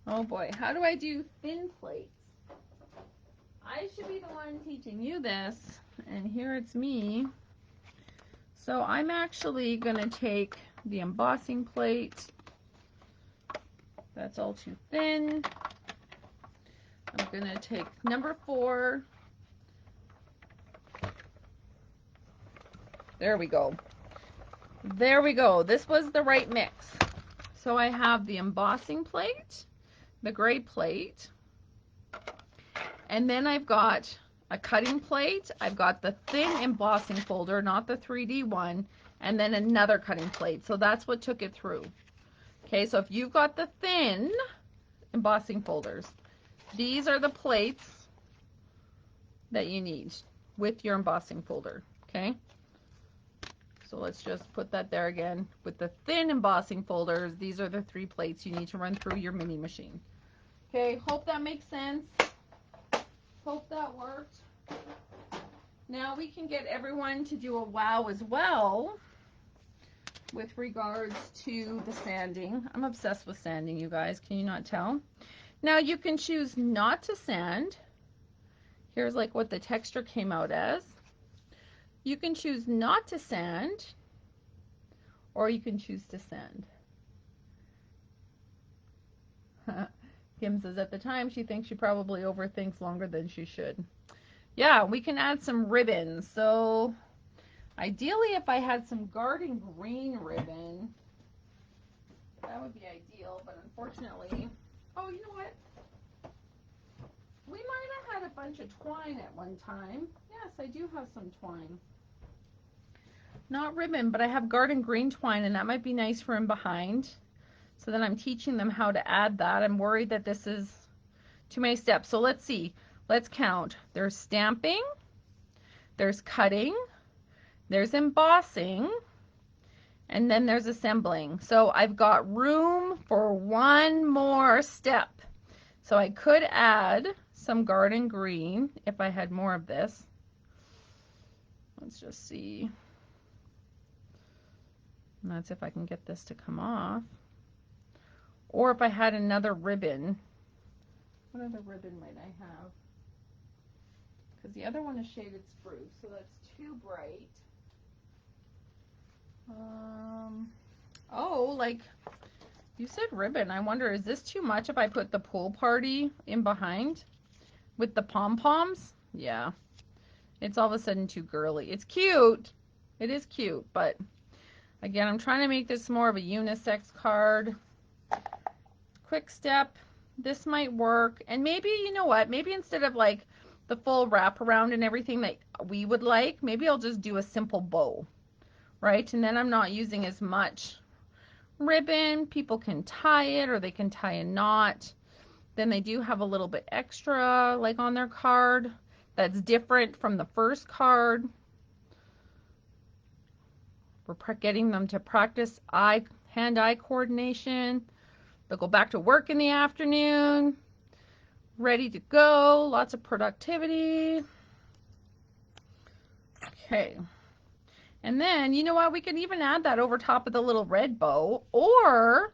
Oh boy, how do I do thin plates? I should be the one teaching you this, and here it's me. So I'm actually going to take the embossing plate. That's all too thin. I'm going to take number 4. There we go. There we go. This was the right mix. So I have the embossing plate, the gray plate, and then I've got a cutting plate. I've got the thin embossing folder, not the 3D one, and then another cutting plate. So that's what took it through. Okay, so if you've got the thin embossing folders, these are the plates that you need with your embossing folder, okay? So let's just put that there again. With the thin embossing folders, these are the 3 plates you need to run through your mini machine. Okay, hope that makes sense. Hope that worked. Now we can get everyone to do a wow as well with regards to the sanding. I'm obsessed with sanding, you guys. Can you not tell? Now you can choose not to sand. Here's like what the texture came out as. You can choose not to sand, or you can choose to sand. Kim says at the time she thinks she probably overthinks longer than she should. Yeah, we can add some ribbons. So ideally if I had some garden green ribbon, that would be ideal, but unfortunately, oh, you know what? We might have had a bunch of twine at one time. Yes, I do have some twine. Not ribbon, but I have garden green twine, and that might be nice for in behind. So then I'm teaching them how to add that. I'm worried that this is too many steps. So let's see. Let's count. There's stamping, there's cutting, there's embossing, and then there's assembling. So I've got room for one more step. So I could add some garden green if I had more of this. Let's just see. And that's if I can get this to come off. Or if I had another ribbon. What other ribbon might I have? Because the other one is shaded spruce, so that's too bright. Oh, like you said ribbon. I wonder, is this too much if I put the pool party in behind with the pom-poms? Yeah. It's all of a sudden too girly. It's cute. It is cute, but again, I'm trying to make this more of a unisex card. Quick step. This might work. And maybe, you know what? Maybe instead of like the full wraparound and everything that we would like, maybe I'll just do a simple bow, right? And then I'm not using as much ribbon. People can tie it, or they can tie a knot. Then they do have a little bit extra like on their card that's different from the first card. We're getting them to practice hand-eye coordination. They'll go back to work in the afternoon, ready to go, lots of productivity. Okay. And then, you know what, we can even add that over top of the little red bow, or,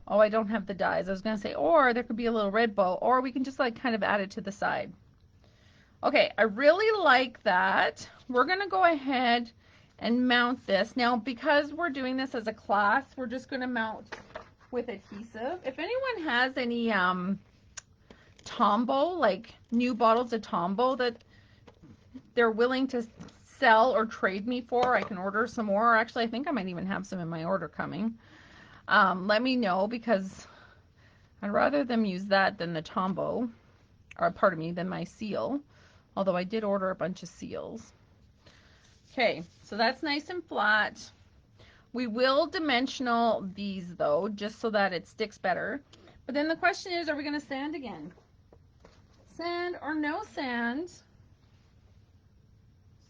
oh, I don't have the dies. I was going to say, or there could be a little red bow, or we can just like kind of add it to the side. Okay, I really like that. We're going to go ahead and mount this. Now, because we're doing this as a class, we're just going to mount with adhesive. If anyone has any Tombow, like new bottles of Tombow that they're willing to sell or trade me for, I can order some more. Actually, I think I might even have some in my order coming. Let me know, because I'd rather them use that than the Tombow, or pardon me, than my seal. Although I did order a bunch of seals. Okay, so that's nice and flat. We will dimensional these though, just so that it sticks better. But then the question is, are we going to sand again? Sand or no sand?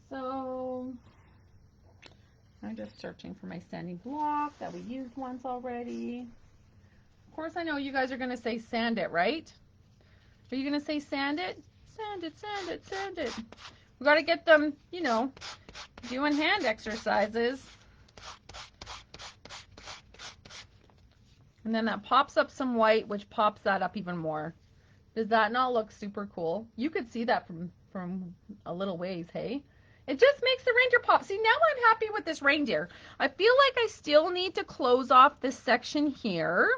So I'm just searching for my sanding block that we used once already. Of course, I know you guys are going to say sand it, right? Are you going to say sand it? Sand it, sand it, sand it. We got to get them, you know, doing hand exercises. And then that pops up some white, which pops that up even more. Does that not look super cool? You could see that from a little ways, hey? It just makes the reindeer pop. See, now I'm happy with this reindeer. I feel like I still need to close off this section here.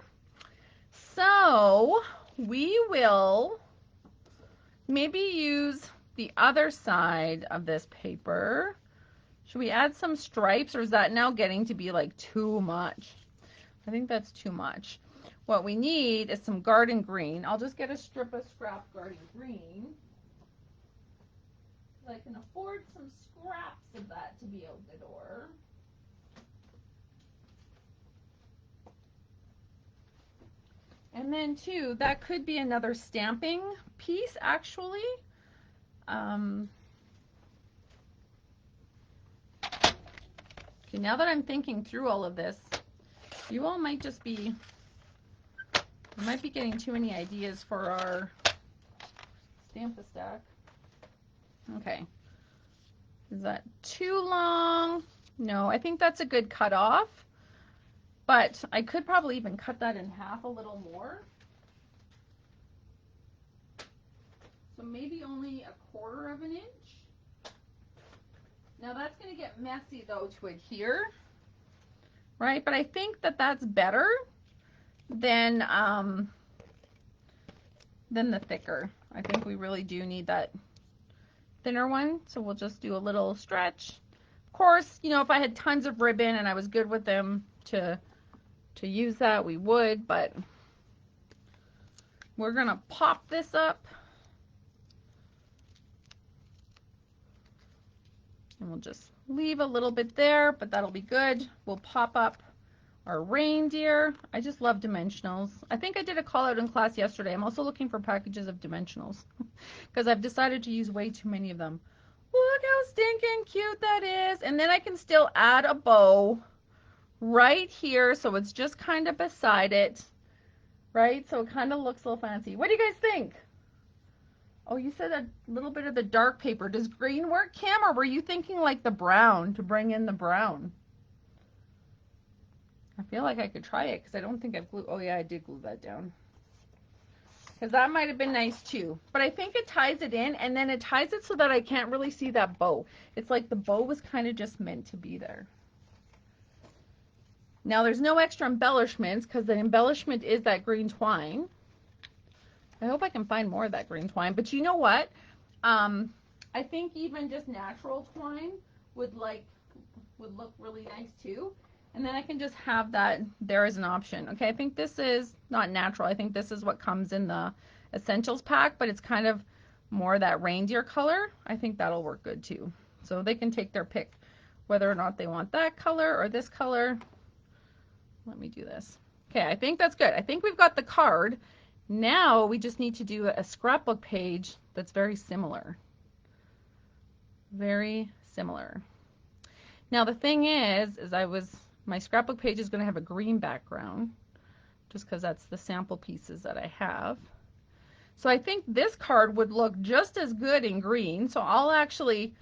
So we will maybe use the other side of this paper. Should we add some stripes, or is that now getting to be like too much? I think that's too much. What we need is some garden green. I'll just get a strip of scrap garden green. I can afford some scraps of that to be out the door. And then too, that could be another stamping piece actually. Can See, now that I'm thinking through all of this, you all might just be, we might be getting too many ideas for our Stamp-A-Stack. Okay. Is that too long? No, I think that's a good cutoff. But I could probably even cut that in half a little more. So maybe only 1/4 of an inch. Now that's going to get messy though to adhere, right? But I think that that's better than the thicker. I think we really do need that thinner one. So we'll just do a little stretch. Of course, you know, if I had tons of ribbon and I was good with them to use that, we would, but we're going to pop this up. And we'll just leave a little bit there, but that'll be good. We'll pop up our reindeer. I just love dimensionals. I think I did a call out in class yesterday. I'm also looking for packages of dimensionals because I've decided to use way too many of them. Look how stinking cute that is. And then I can still add a bow right here, so it's just kind of beside it, right? So it kind of looks a little fancy. What do you guys think? Oh, you said a little bit of the dark paper. Does green work, Kim, or were you thinking like the brown, to bring in the brown? I feel like I could try it because I don't think I've glued. Oh yeah, I did glue that down. Because that might have been nice too. But I think it ties it in, and then it ties it so that I can't really see that bow. It's like the bow was kind of just meant to be there. Now there's no extra embellishments because the embellishment is that green twine. I hope I can find more of that green twine. But you know what? I think even just natural twine would look really nice too. And then I can just have that there as an option. Okay, I think this is not natural. I think this is what comes in the essentials pack, but it's kind of more that reindeer color. I think that'll work good too. So they can take their pick whether or not they want that color or this color. Let me do this. Okay, I think that's good. I think we've got the card. Now we just need to do a scrapbook page that's very similar. Very similar. Now the thing is my scrapbook page is going to have a green background just because that's the sample pieces that I have. So I think this card would look just as good in green. So I'll actually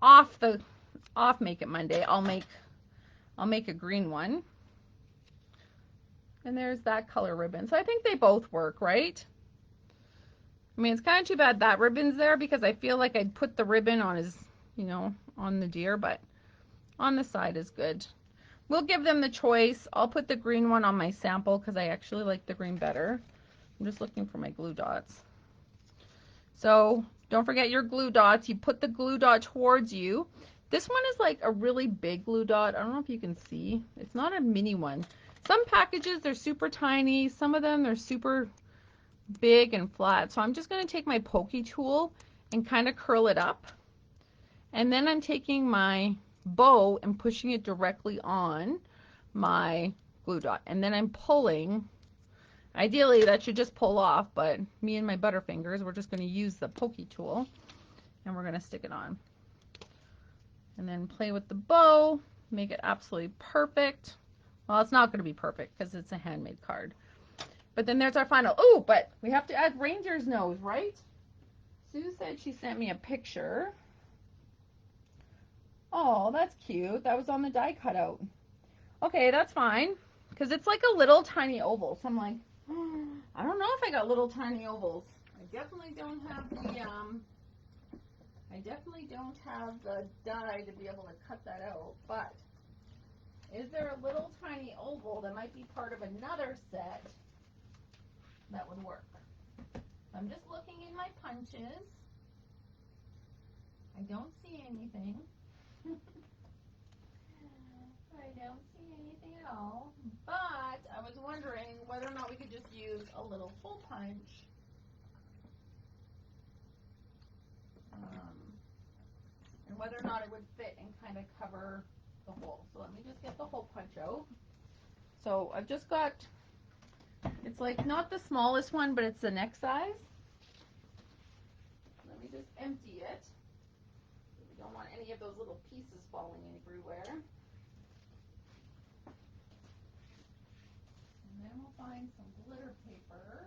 Make It Monday, I'll make a green one. And there's that color ribbon. So I think they both work, right? I mean, it's kind of too bad that ribbon's there because I feel like I'd put the ribbon on his, you know, on the deer, but on the side is good. We'll give them the choice. I'll put the green one on my sample because I actually like the green better. I'm just looking for my glue dots. So don't forget your glue dots. You put the glue dot towards you. This one is like a really big glue dot. I don't know if you can see. It's not a mini one. Some packages, they're super tiny. Some of them, they're super big and flat. So I'm just going to take my pokey tool and kind of curl it up. And then I'm taking my bow and pushing it directly on my glue dot. And then I'm pulling. Ideally, that should just pull off, but me and my butterfingers, we're just going to use the pokey tool and we're going to stick it on. And then play with the bow, make it absolutely perfect. Well, it's not going to be perfect because it's a handmade card. But then there's our final. Oh, but we have to add reindeer's nose, right? Sue said she sent me a picture. Oh, that's cute. That was on the die cutout. Okay, that's fine. Because it's like a little tiny oval. So I'm like, I don't know if I got little tiny ovals. I definitely don't have the die to be able to cut that out. But is there a little tiny oval that might be part of another set that would work? I'm just looking in my punches. I don't see anything. I don't see anything at all. But I was wondering whether or not we could just use a little hole punch. And whether or not it would fit and kind of cover the hole. So let me just get the hole punch out. So I've just got, it's like not the smallest one, but it's the next size. Let me just empty it. We don't want any of those little pieces falling everywhere. find some glitter paper,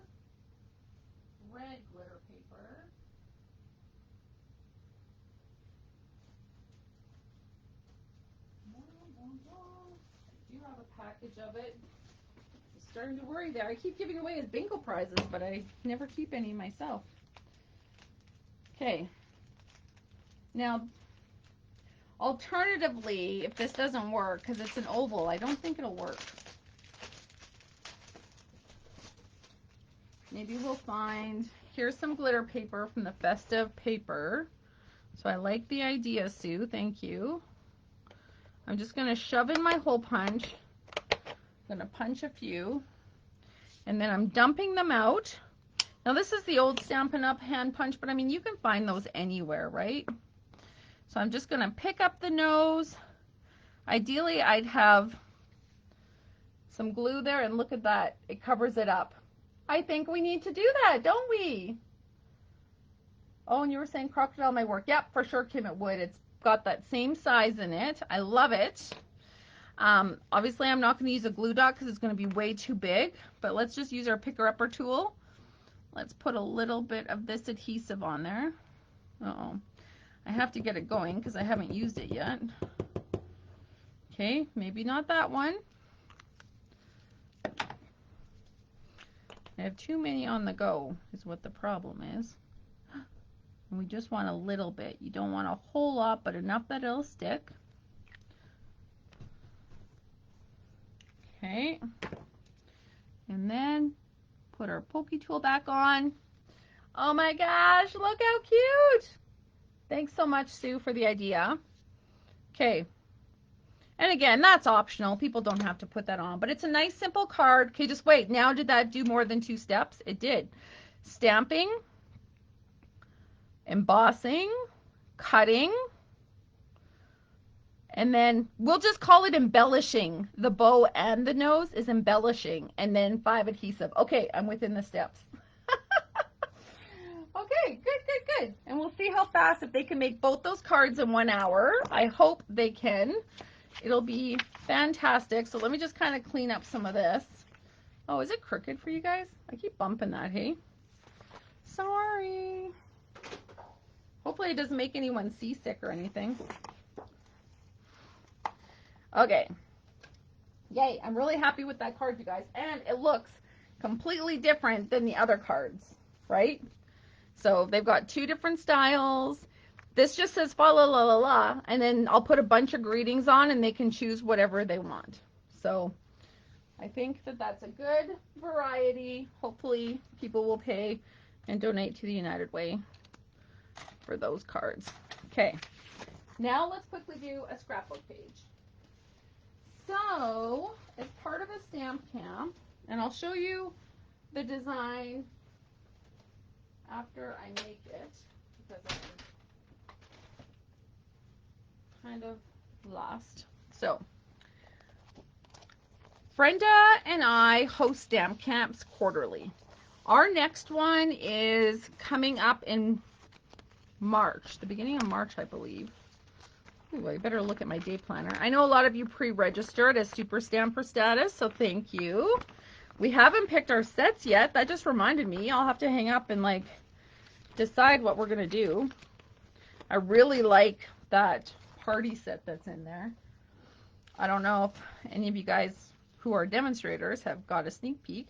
red glitter paper. I do have a package of it. I'm starting to worry there. I keep giving away as bingo prizes, but I never keep any myself. Okay. Now, alternatively, if this doesn't work, because it's an oval, I don't think it'll work. Maybe we'll find, here's some glitter paper from the festive paper. So I like the idea, Sue. Thank you. I'm just going to shove in my hole punch. I'm going to punch a few. And then I'm dumping them out. Now this is the old Stampin' Up! Hand punch, but I mean, you can find those anywhere, right? So I'm just going to pick up the nose. Ideally, I'd have some glue there, and look at that. It covers it up. I think we need to do that, don't we? Oh, and you were saying crocodile may work. Yep, for sure, Kim, it would. It's got that same size in it. I love it. Obviously, I'm not going to use a glue dot because it's going to be way too big, but let's just use our picker-upper tool. Let's put a little bit of this adhesive on there. Uh-oh. I have to get it going because I haven't used it yet. Okay, maybe not that one. I have too many on the go is what the problem is. And we just want a little bit. You don't want a whole lot, but enough that it'll stick. Okay. And then put our pokey tool back on. Oh my gosh, look how cute! Thanks so much, Sue, for the idea. Okay. And again, that's optional. People don't have to put that on, but it's a nice simple card. Okay, just wait. Now, did that do more than 2 steps? It did. Stamping, embossing, cutting, and then we'll just call it embellishing. The bow and the nose is embellishing, and then 5 adhesive. Okay, I'm within the steps. Okay, good. And we'll see how fast, if they can make both those cards in 1 hour. I hope they can. It'll be fantastic. So let me just kind of clean up some of this. Oh, is it crooked for you guys? I keep bumping that, hey? Sorry. Hopefully it doesn't make anyone seasick or anything. Okay. Yay, I'm really happy with that card, you guys. And it looks completely different than the other cards, right? So they've got 2 different styles. This just says fa la la la la, and then I'll put a bunch of greetings on and they can choose whatever they want. So I think that that's a good variety. Hopefully people will pay and donate to the United Way for those cards. Okay, now let's quickly do a scrapbook page. So as part of a stamp camp, and I'll show you the design after I make it, because I'm kind of lost. So Brenda and I host stamp camps quarterly. Our next one is coming up in March, the beginning of March, I believe. Ooh, I better look at my day planner. I know a lot of you pre-registered as Super Stamper status, so thank you. We haven't picked our sets yet. That just reminded me. I'll have to hang up and like decide what we're gonna do. I really like that party set that's in there. I don't know if any of you guys who are demonstrators have got a sneak peek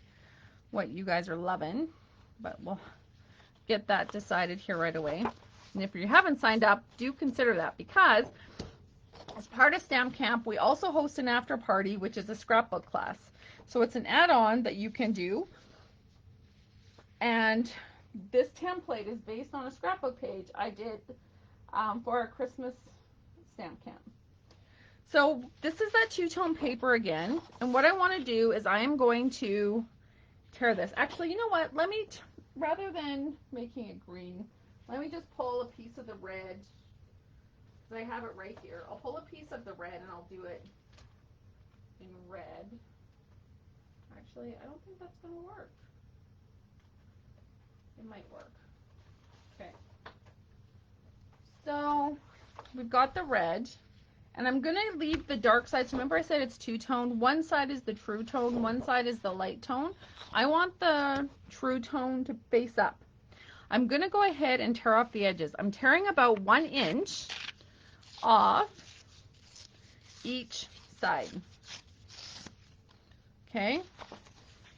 what you guys are loving, but we'll get that decided here right away. And if you haven't signed up, do consider that, because as part of Stamp Camp, we also host an after party, which is a scrapbook class. So it's an add-on that you can do, and this template is based on a scrapbook page I did for our Christmas Stamp Camp. So this is that 2-tone paper again, and what I want to do is I am going to tear this. Actually, you know what? Let me, rather than making it green, let me just pull a piece of the red, because I have it right here. I'll pull a piece of the red and I'll do it in red. Actually, I don't think that's going to work. It might work. Okay. So we've got the red. And I'm going to leave the dark side. So remember I said it's two-tone. One side is the true tone. One side is the light tone. I want the true tone to face up. I'm going to go ahead and tear off the edges. I'm tearing about 1 inch off each side. Okay?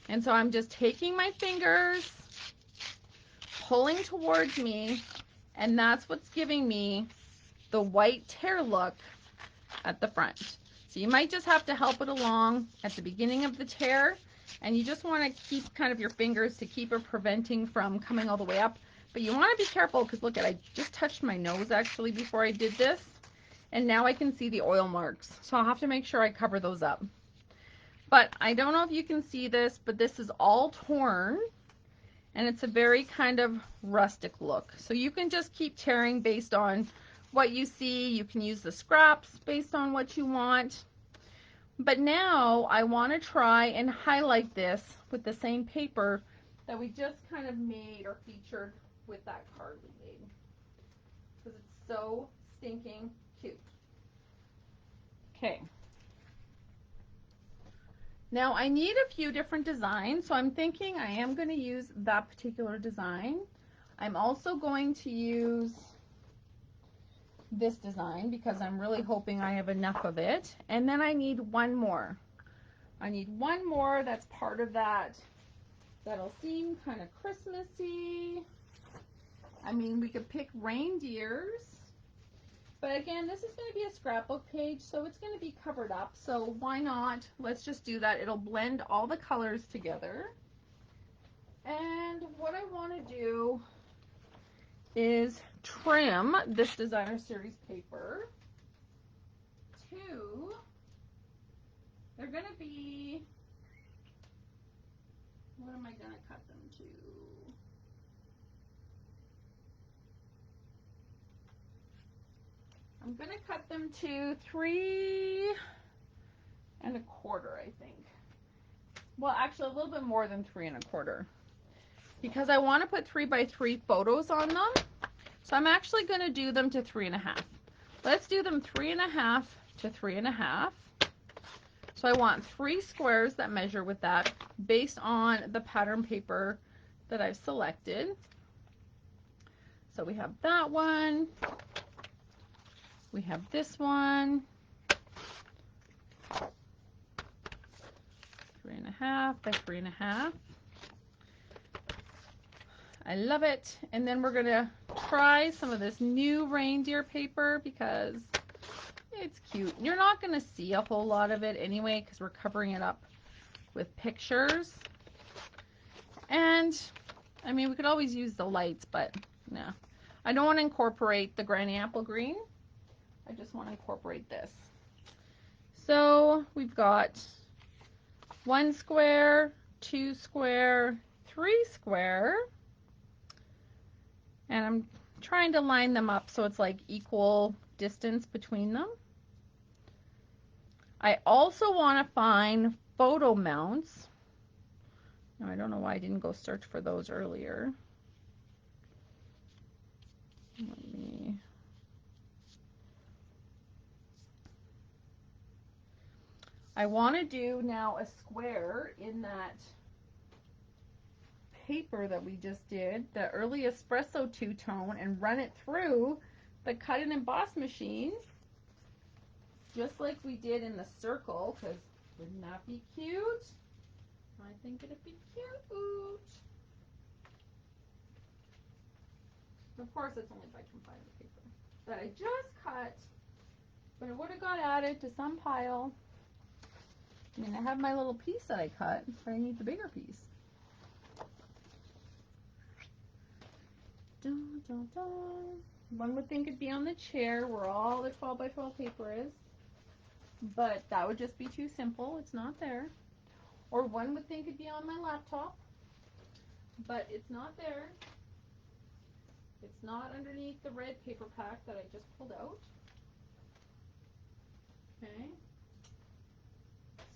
And so I'm just taking my fingers, pulling towards me, and that's what's giving me the white tear look at the front. So you might just have to help it along at the beginning of the tear, and you just want to keep kind of your fingers to keep it preventing from coming all the way up. But you want to be careful because look, I just touched my nose actually before I did this, and now I can see the oil marks. So I'll have to make sure I cover those up. But I don't know if you can see this, but this is all torn, and it's a very kind of rustic look. So you can just keep tearing based on what you see. You can use the scraps based on what you want. But now I want to try and highlight this with the same paper that we just kind of made or featured with that card we made. Because it's so stinking cute. Okay. Now I need a few different designs, so I'm thinking I am going to use that particular design. I'm also going to use this design because I'm really hoping I have enough of it. And then I need one more. I need one more that's part of that. That'll seem kind of Christmassy. I mean, we could pick reindeers. But again, this is going to be a scrapbook page, so it's going to be covered up. So why not? Let's just do that. It'll blend all the colors together. And what I want to do is trim this designer series paper to, they're going to be, what am I going to cut them to? I'm going to cut them to 3 1/4, I think. Well, actually a little bit more than 3 1/4 because I want to put 3 by 3 photos on them. So I'm actually going to do them to 3 1/2. Let's do them 3 1/2 to 3 1/2. So I want 3 squares that measure with that based on the pattern paper that I've selected. So we have that one. We have this one. 3 1/2 by 3 1/2. I love it. And then we're going to try some of this new reindeer paper because it's cute. You're not going to see a whole lot of it anyway because we're covering it up with pictures. And, I mean, we could always use the lights, but no. I don't want to incorporate the granny apple green. I just want to incorporate this. So we've got 1 square, 2 square, 3 square. And I'm trying to line them up so it's like equal distance between them. I also want to find photo mounts. Now, I don't know why I didn't go search for those earlier. I want to do now a square in that paper that we just did, the early espresso two-tone, and run it through the cut and emboss machine just like we did in the circle, because wouldn't that be cute? I think it'd be cute. Of course it's only by confinement paper that I just cut, but it would have got added to some pile. I mean, I have my little piece that I cut, but I need the bigger piece. Dun, dun, dun. One would think it'd be on the chair where all the 12 by 12 paper is, but that would just be too simple. It's not there. Or one would think it'd be on my laptop, but it's not there. It's not underneath the red paper pack that I just pulled out. Okay.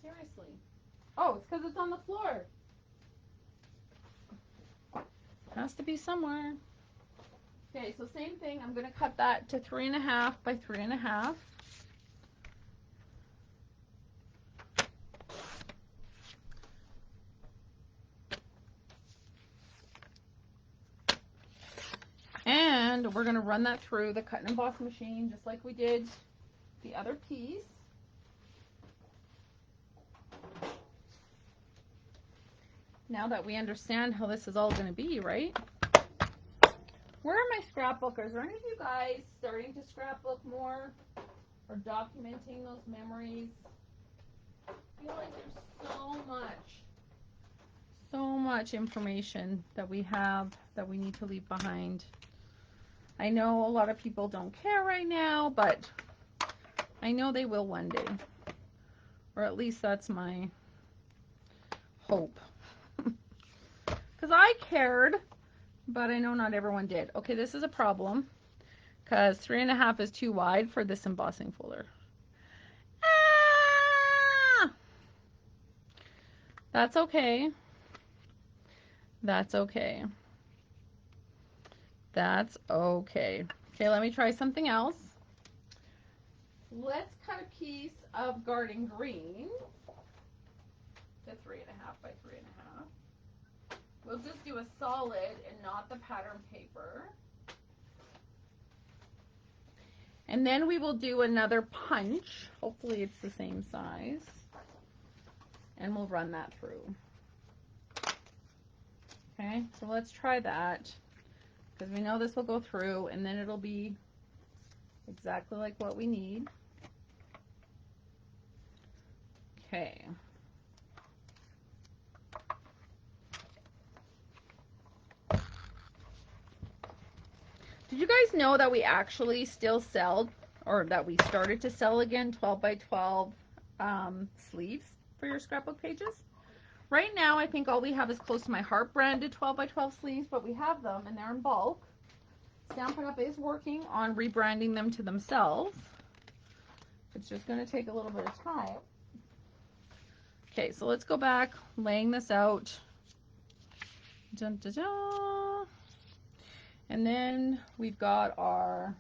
Seriously. Oh, it's because it's on the floor. Has to be somewhere. Okay, so same thing. I'm going to cut that to 3 1/2 by 3 1/2. we're going to run that through the cut and emboss machine just like we did the other piece. Now that we understand how this is all going to be, right? Where are my scrapbookers? Are any of you guys starting to scrapbook more or documenting those memories? I feel like there's so much information that we have that we need to leave behind. I know a lot of people don't care right now, but I know they will one day. Or at least that's my hope. Because I cared, but I know not everyone did. Okay, this is a problem because 3.5 is too wide for this embossing folder. Ah! That's okay. That's okay. That's okay. Okay, let me try something else. Let's cut a piece of garden green to 3.5 by 3.5. We'll just do a solid and not the pattern paper. And then we will do another punch. Hopefully it's the same size. And we'll run that through. Okay, so let's try that. Because we know this will go through and then it'll be exactly like what we need. Okay. Did you guys know that we actually still sell, or that we started to sell again, 12 by 12 sleeves for your scrapbook pages? Right now, I think all we have is Close to My Heart branded 12 by 12 sleeves, but we have them and they're in bulk. Stampin' Up! Is working on rebranding them to themselves. It's just going to take a little bit of time. Okay, so let's go back, laying this out. Dun, dun, dun. And then we've got our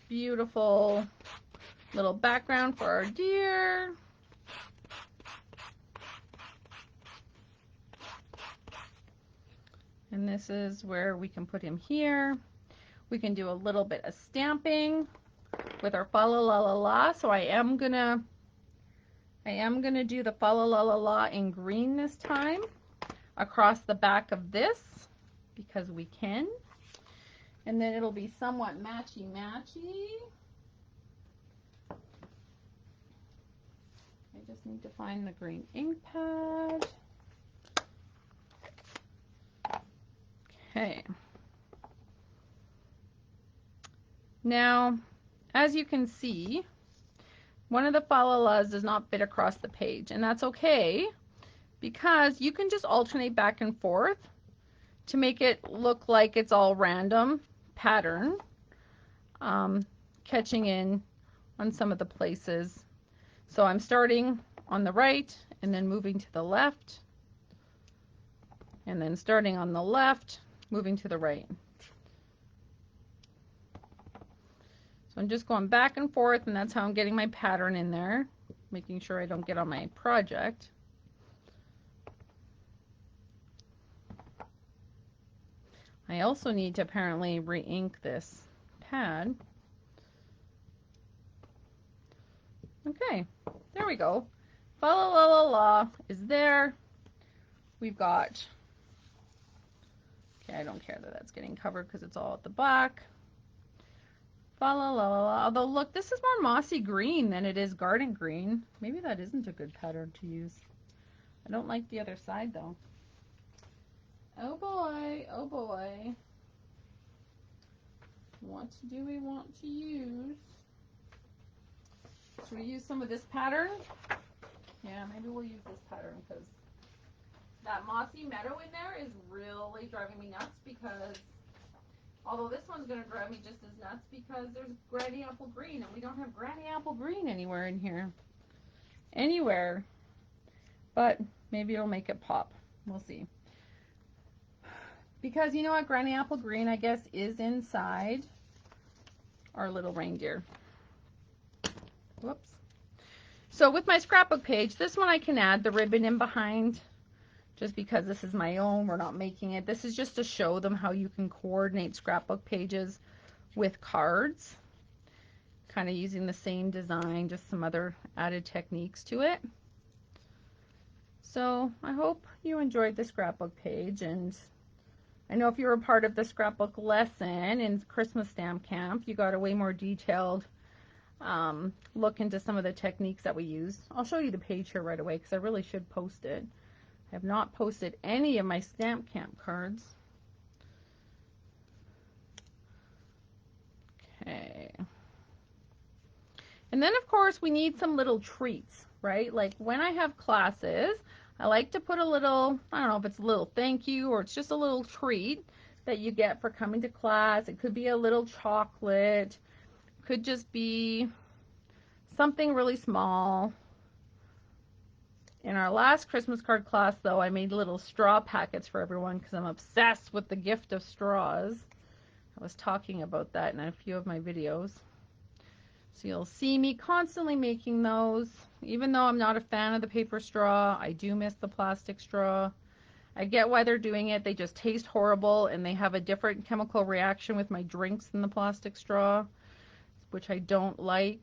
beautiful little background for our deer. And this is where we can put him here. We can do a little bit of stamping with our fa la la la la. So I am gonna do the fa la la la la in green this time across the back of this because we can. And then it'll be somewhat matchy-matchy. I just need to find the green ink pad. Okay. Now, as you can see, one of the fa la las does not fit across the page, and that's okay because you can just alternate back and forth to make it look like it's all random pattern, catching in on some of the places. So I'm starting on the right and then moving to the left, and then starting on the left, moving to the right. So I'm just going back and forth, and that's how I'm getting my pattern in there, making sure I don't get on my project. I also need to apparently re-ink this pad. Okay, there we go. Fa la la la la is there. We've got, okay, I don't care that that's getting covered because it's all at the back. Fa la la la la. Although look, this is more mossy green than it is garden green. Maybe that isn't a good pattern to use. I don't like the other side though. Oh boy, oh boy. What do we want to use? Should we use some of this pattern? Yeah, maybe we'll use this pattern because that mossy meadow in there is really driving me nuts because, although this one's going to drive me just as nuts because there's granny apple green and we don't have granny apple green anywhere in here. Anywhere. But maybe it'll make it pop. We'll see. Because you know what, granny apple green, I guess, is inside our little reindeer. Whoops. So with my scrapbook page, this one I can add the ribbon in behind just because this is my own. We're not making it. This is just to show them how you can coordinate scrapbook pages with cards, kind of using the same design, just some other added techniques to it. So I hope you enjoyed the scrapbook page, and I know if you were a part of the scrapbook lesson in Christmas stamp camp, you got a way more detailed look into some of the techniques that we used. I'll show you the page here right away because I really should post it. I have not posted any of my stamp camp cards. Okay. And then of course we need some little treats, right? Like when I have classes, I like to put a little, I don't know if it's a little thank you or it's just a little treat that you get for coming to class. It could be a little chocolate, could just be something really small. In our last Christmas card class, though, I made little straw packets for everyone because I'm obsessed with the gift of straws. I was talking about that in a few of my videos. So you'll see me constantly making those. Even though I'm not a fan of the paper straw, I do miss the plastic straw. I get why they're doing it. They just taste horrible and they have a different chemical reaction with my drinks than the plastic straw, which I don't like.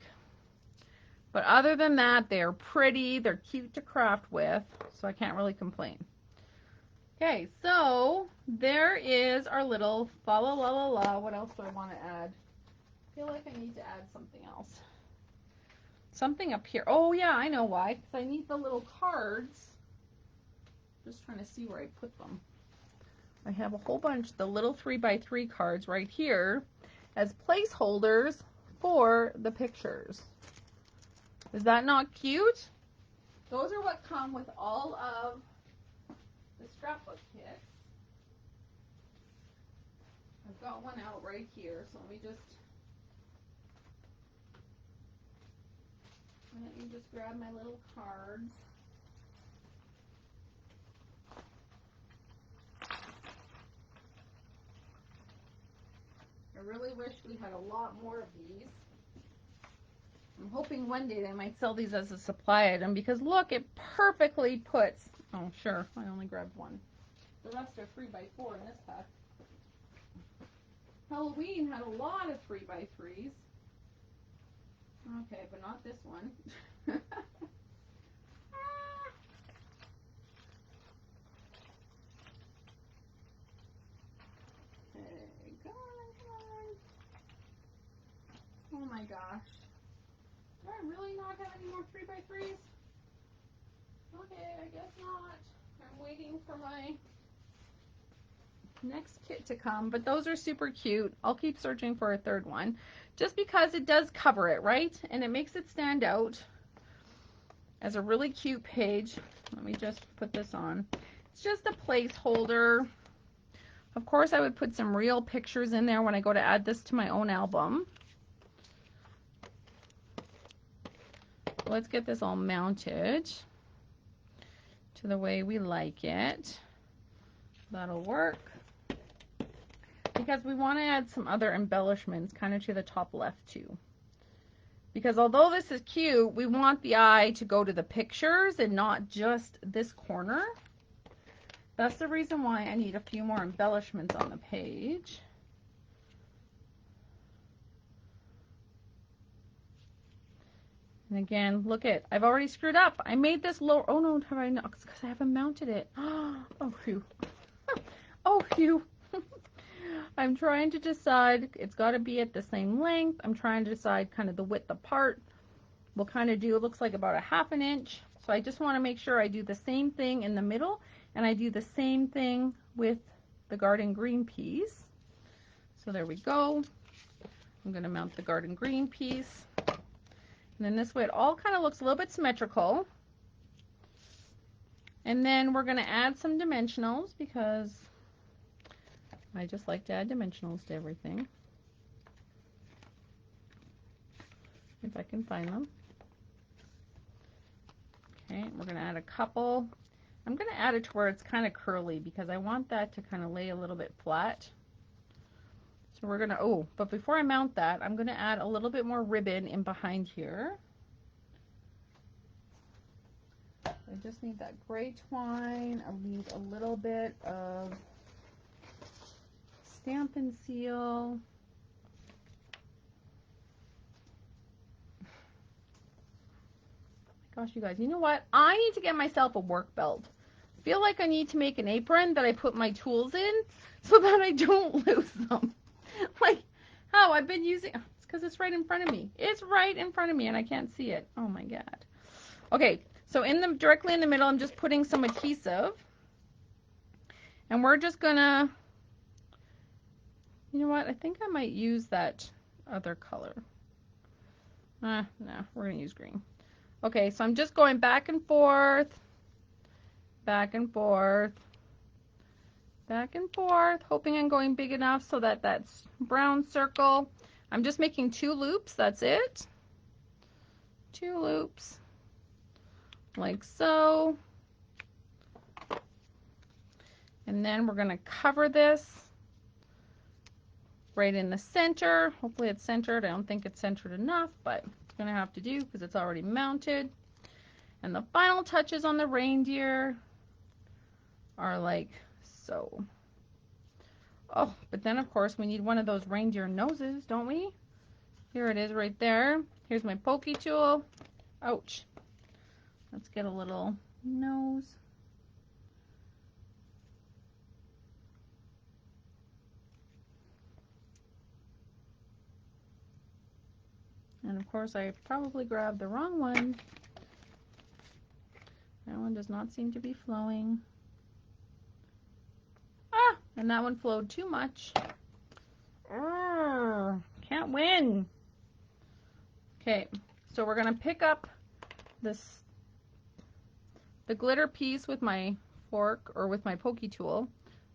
But other than that, they're pretty, they're cute to craft with, so I can't really complain. Okay, so there is our little fa la la la la. What else do I want to add? I feel like I need to add something else. Something up here. Oh yeah, I know why. Because I need the little cards. Just trying to see where I put them. I have a whole bunch, the little 3x3 cards right here as placeholders for the pictures. Is that not cute? Those are what come with all of the scrapbook kits. I've got one out right here, so let me just grab my little cards. I really wish we had a lot more of these. I'm hoping one day they might sell these as a supply item because look, it perfectly puts, oh sure, I only grabbed one. The rest are 3x4 in this pack. Halloween had a lot of 3x3s. Okay, but not this one. Okay, come on, come on. Oh my gosh. Do I really not have any more 3x3s? Okay, I guess not. I'm waiting for my next kit to come, but those are super cute. I'll keep searching for a third one just because it does cover it, right? And it makes it stand out as a really cute page. Let me just put this on. It's just a placeholder. Of course, I would put some real pictures in there when I go to add this to my own album. Let's get this all mounted to the way we like it. That'll work. Because we want to add some other embellishments kind of to the top left too. Because although this is cute, we want the eye to go to the pictures and not just this corner. That's the reason why I need a few more embellishments on the page. And again, look at, I've already screwed up. I made this lower, oh no, have I not? Because I haven't mounted it. Oh, phew. Oh, phew. I'm trying to decide, it's got to be at the same length. I'm trying to decide kind of the width apart. We'll kind of do, it looks like about a ½ inch. So I just want to make sure I do the same thing in the middle, and I do the same thing with the garden green piece. So there we go. I'm going to mount the garden green piece. And then this way it all kind of looks a little bit symmetrical. And then we're going to add some dimensionals because I just like to add dimensionals to everything. If I can find them. Okay, we're going to add a couple. I'm going to add it to where it's kind of curly because I want that to kind of lay a little bit flat. So we're going to, oh, but before I mount that, I'm going to add a little bit more ribbon in behind here. I just need that gray twine. I need a little bit of Stamp and Seal. Gosh, you guys, you know what? I need to get myself a work belt. I feel like I need to make an apron that I put my tools in so that I don't lose them. Like how I've been using, it's because it's right in front of me. It's right in front of me and I can't see it. Oh my God. Okay, so directly in the middle, I'm just putting some adhesive. And we're just gonna, you know what? I think I might use that other color. No, we're gonna use green. Okay, so I'm just going back and forth, back and forth, back and forth, hoping I'm going big enough so that that's brown circle. I'm just making 2 loops, that's it. 2 loops, like so. And then we're gonna cover this right in the center. Hopefully it's centered. I don't think it's centered enough, but it's gonna have to do because it's already mounted. And the final touches on the reindeer are like so. Oh, but then of course we need one of those reindeer noses, don't we? Here it is right there. Here's my pokey tool. Ouch. Let's get a little nose. And of course I probably grabbed the wrong one. That one does not seem to be flowing. Ah, and that one flowed too much. Can't win. Okay, so we're gonna pick up the glitter piece with my fork or with my pokey tool.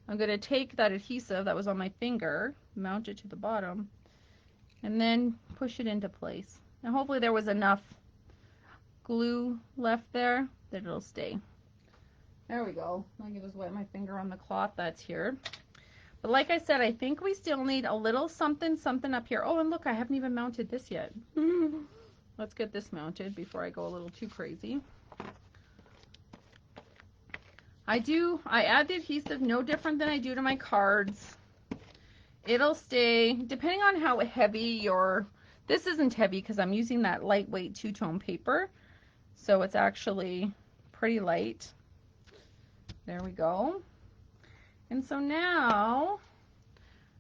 I'm gonna take that adhesive that was on my finger, mount it to the bottom, and then push it into place. Now hopefully there was enough glue left there that it'll stay. There we go. I can just wipe my finger on the cloth that's here. But like I said, I think we still need a little something up here. Oh, and look, I haven't even mounted this yet. Let's get this mounted before I go a little too crazy. I add the adhesive no different than I do to my cards. It'll stay, depending on how heavy this isn't heavy because I'm using that lightweight 2-tone paper. So it's actually pretty light. There we go. And so now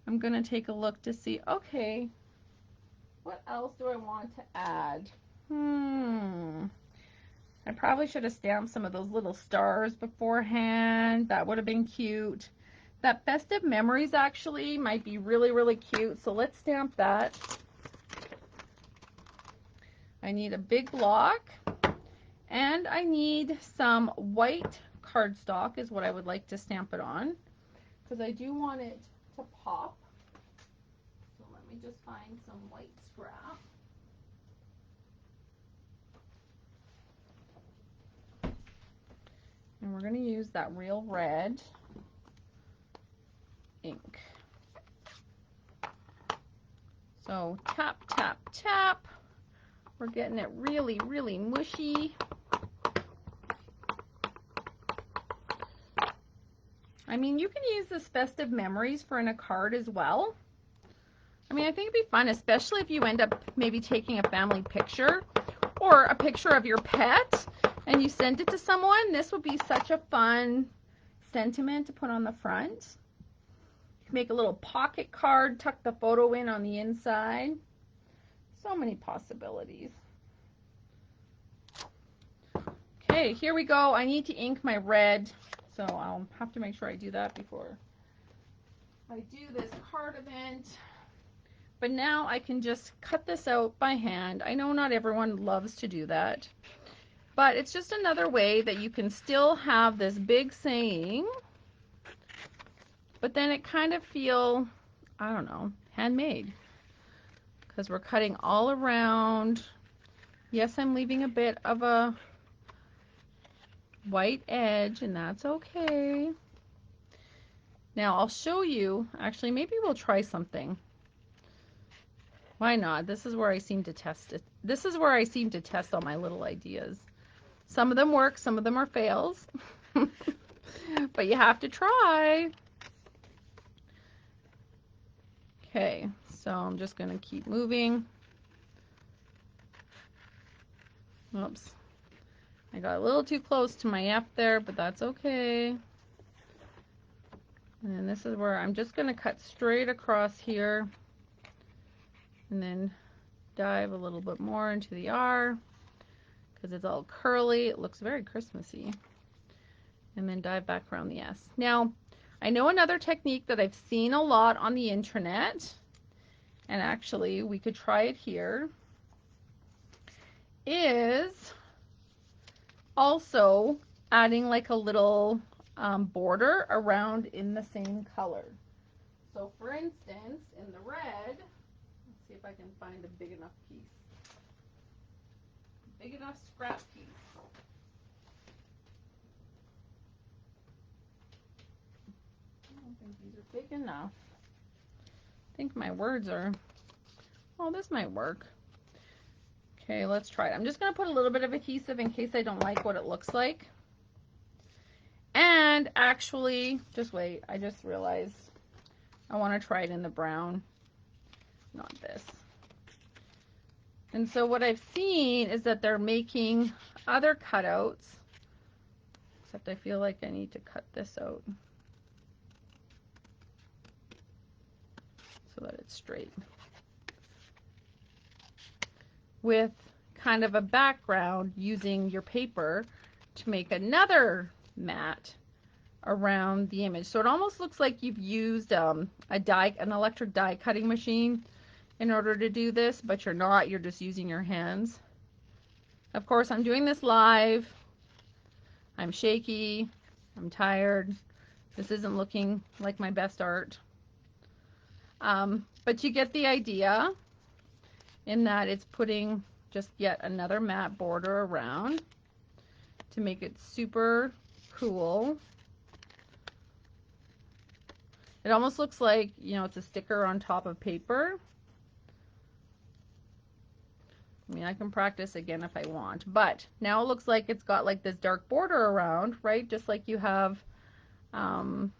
I'm going to take a look to see, okay, what else do I want to add? I probably should have stamped some of those little stars beforehand. That would have been cute. That Festive Memories actually might be really, really cute. So let's stamp that. I need a big block. And I need some white cardstock is what I would like to stamp it on. Because I do want it to pop. So let me just find some white scrap. And we're going to use that Real Red ink. So tap, tap, tap. We're getting it really, really mushy. I mean, you can use this Festive Memories for in a card as well. I mean, I think it'd be fun, especially if you end up maybe taking a family picture or a picture of your pet and you send it to someone. This would be such a fun sentiment to put on the front. You can make a little pocket card, tuck the photo in on the inside. So many possibilities. Okay, here we go. I need to ink my red, so I'll have to make sure I do that before I do this card event. But now I can just cut this out by hand. I know not everyone loves to do that, but it's just another way that you can still have this big saying, but then it kind of feel, I don't know, handmade. Because we're cutting all around. Yes, I'm leaving a bit of a white edge, and that's okay. Now I'll show you, actually maybe we'll try something. Why not? This is where I seem to test it. This is where I seem to test all my little ideas. Some of them work, some of them are fails. But you have to try. Okay, so I'm just going to keep moving. Oops. I got a little too close to my F there, but that's okay. And this is where I'm just going to cut straight across here and then dive a little bit more into the R because it's all curly. It looks very Christmassy. And then dive back around the S. Now, I know another technique that I've seen a lot on the internet, and actually we could try it here, is also adding like a little border around in the same color. So for instance, in the red, let's see if I can find a big enough piece. Big enough scrap piece. I don't think these are big enough. I think my words are, oh, this might work. Okay, let's try it. I'm just going to put a little bit of adhesive in case I don't like what it looks like. And actually, just wait, I just realized I want to try it in the brown, not this. And so what I've seen is that they're making other cutouts, except I feel like I need to cut this out so that it's straight, with kind of a background using your paper to make another mat around the image. So it almost looks like you've used an electric die cutting machine in order to do this, but you're not, you're just using your hands. Of course, I'm doing this live. I'm shaky, I'm tired. This isn't looking like my best art. But you get the idea in that it's putting just yet another matte border around to make it super cool. It almost looks like, you know, it's a sticker on top of paper. I mean, I can practice again if I want, but now it looks like it's got like this dark border around, right? Just like you have, and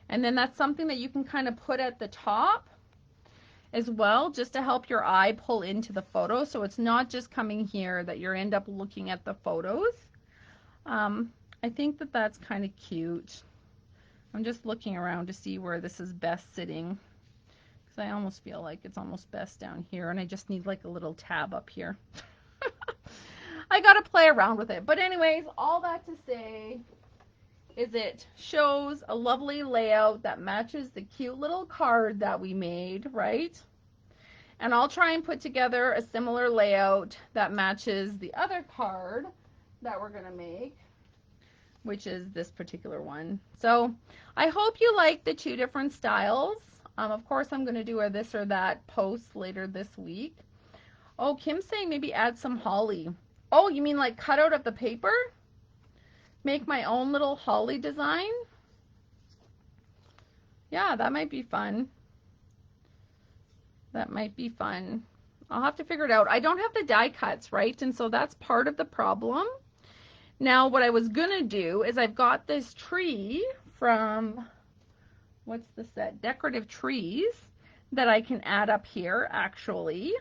then that's something that you can kind of put at the top as well, just to help your eye pull into the photo. So it's not just coming here that you end up looking at the photos. I think that that's kind of cute. I'm just looking around to see where this is best sitting, because I almost feel like it's almost best down here, and I just need like a little tab up here. I gotta play around with it. But anyways, all that to say is it shows a lovely layout that matches the cute little card that we made, right? And I'll try and put together a similar layout that matches the other card that we're gonna make, which is this particular one. So I hope you like the two different styles. Of course, I'm going to do a this or that post later this week. Oh, Kim's saying maybe add some holly. Oh, you mean like cut out of the paper? Make my own little holly design? Yeah, that might be fun. That might be fun. I'll have to figure it out. I don't have the die cuts, right? And so that's part of the problem. Now, what I was gonna do is I've got this tree from, what's the set? Decorative Trees, that I can add up here, actually.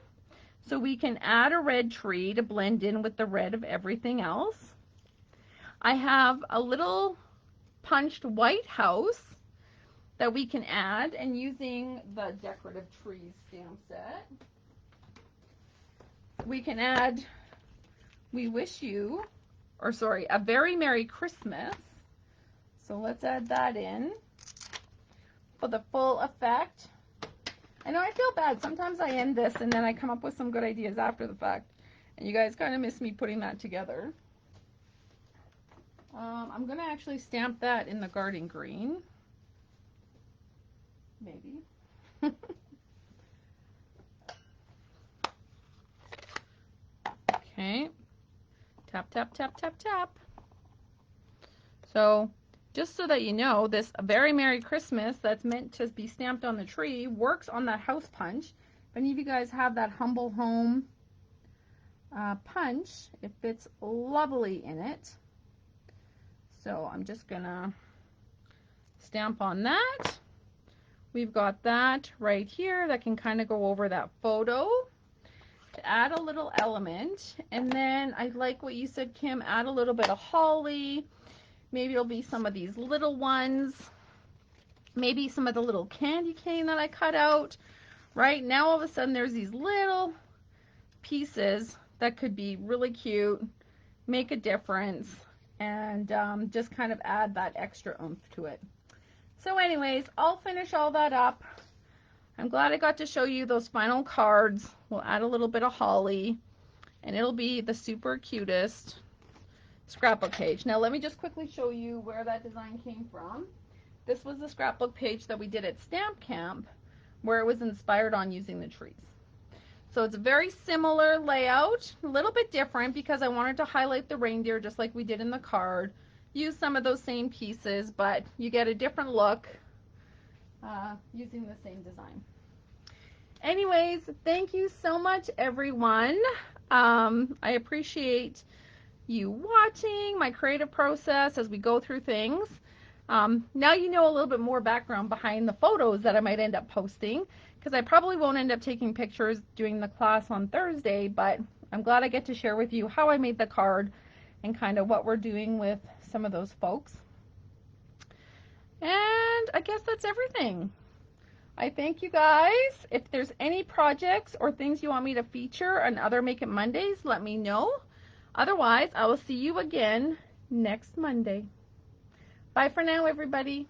So we can add a red tree to blend in with the red of everything else. I have a little punched white house that we can add, and using the Decorative Trees stamp set, we can add, we wish you, or sorry, a very Merry Christmas. So let's add that in for the full effect. I know I feel bad. Sometimes I end this and then I come up with some good ideas after the fact. And you guys kind of miss me putting that together. I'm going to actually stamp that in the garden green. Maybe. Okay. Tap, tap, tap, tap, tap. So just so that you know, this Very Merry Christmas that's meant to be stamped on the tree works on that house punch. If any of you guys have that Humble Home punch. It fits lovely in it. So I'm just gonna stamp on that. We've got that right here that can kind of go over that photo to add a little element. And then I like what you said, Kim, add a little bit of holly. Maybe it'll be some of these little ones. Maybe some of the little candy cane that I cut out. Right now, all of a sudden, there's these little pieces that could be really cute, make a difference, and just kind of add that extra oomph to it. So anyways, I'll finish all that up. I'm glad I got to show you those final cards. We'll add a little bit of holly, and it'll be the super cutest scrapbook page. Now let me just quickly show you where that design came from. This was the scrapbook page that we did at Stamp Camp, where it was inspired on using the trees. So it's a very similar layout, a little bit different because I wanted to highlight the reindeer just like we did in the card. Use some of those same pieces, but you get a different look using the same design. Anyways, thank you so much, everyone. I appreciate you watching my creative process as we go through things. Now you know a little bit more background behind the photos that I might end up posting, because I probably won't end up taking pictures during the class on Thursday, but I'm glad I get to share with you how I made the card and kind of what we're doing with some of those folks. And I guess that's everything. I thank you guys. If there's any projects or things you want me to feature on other Make It Mondays, let me know. Otherwise, I will see you again next Monday. Bye for now, everybody.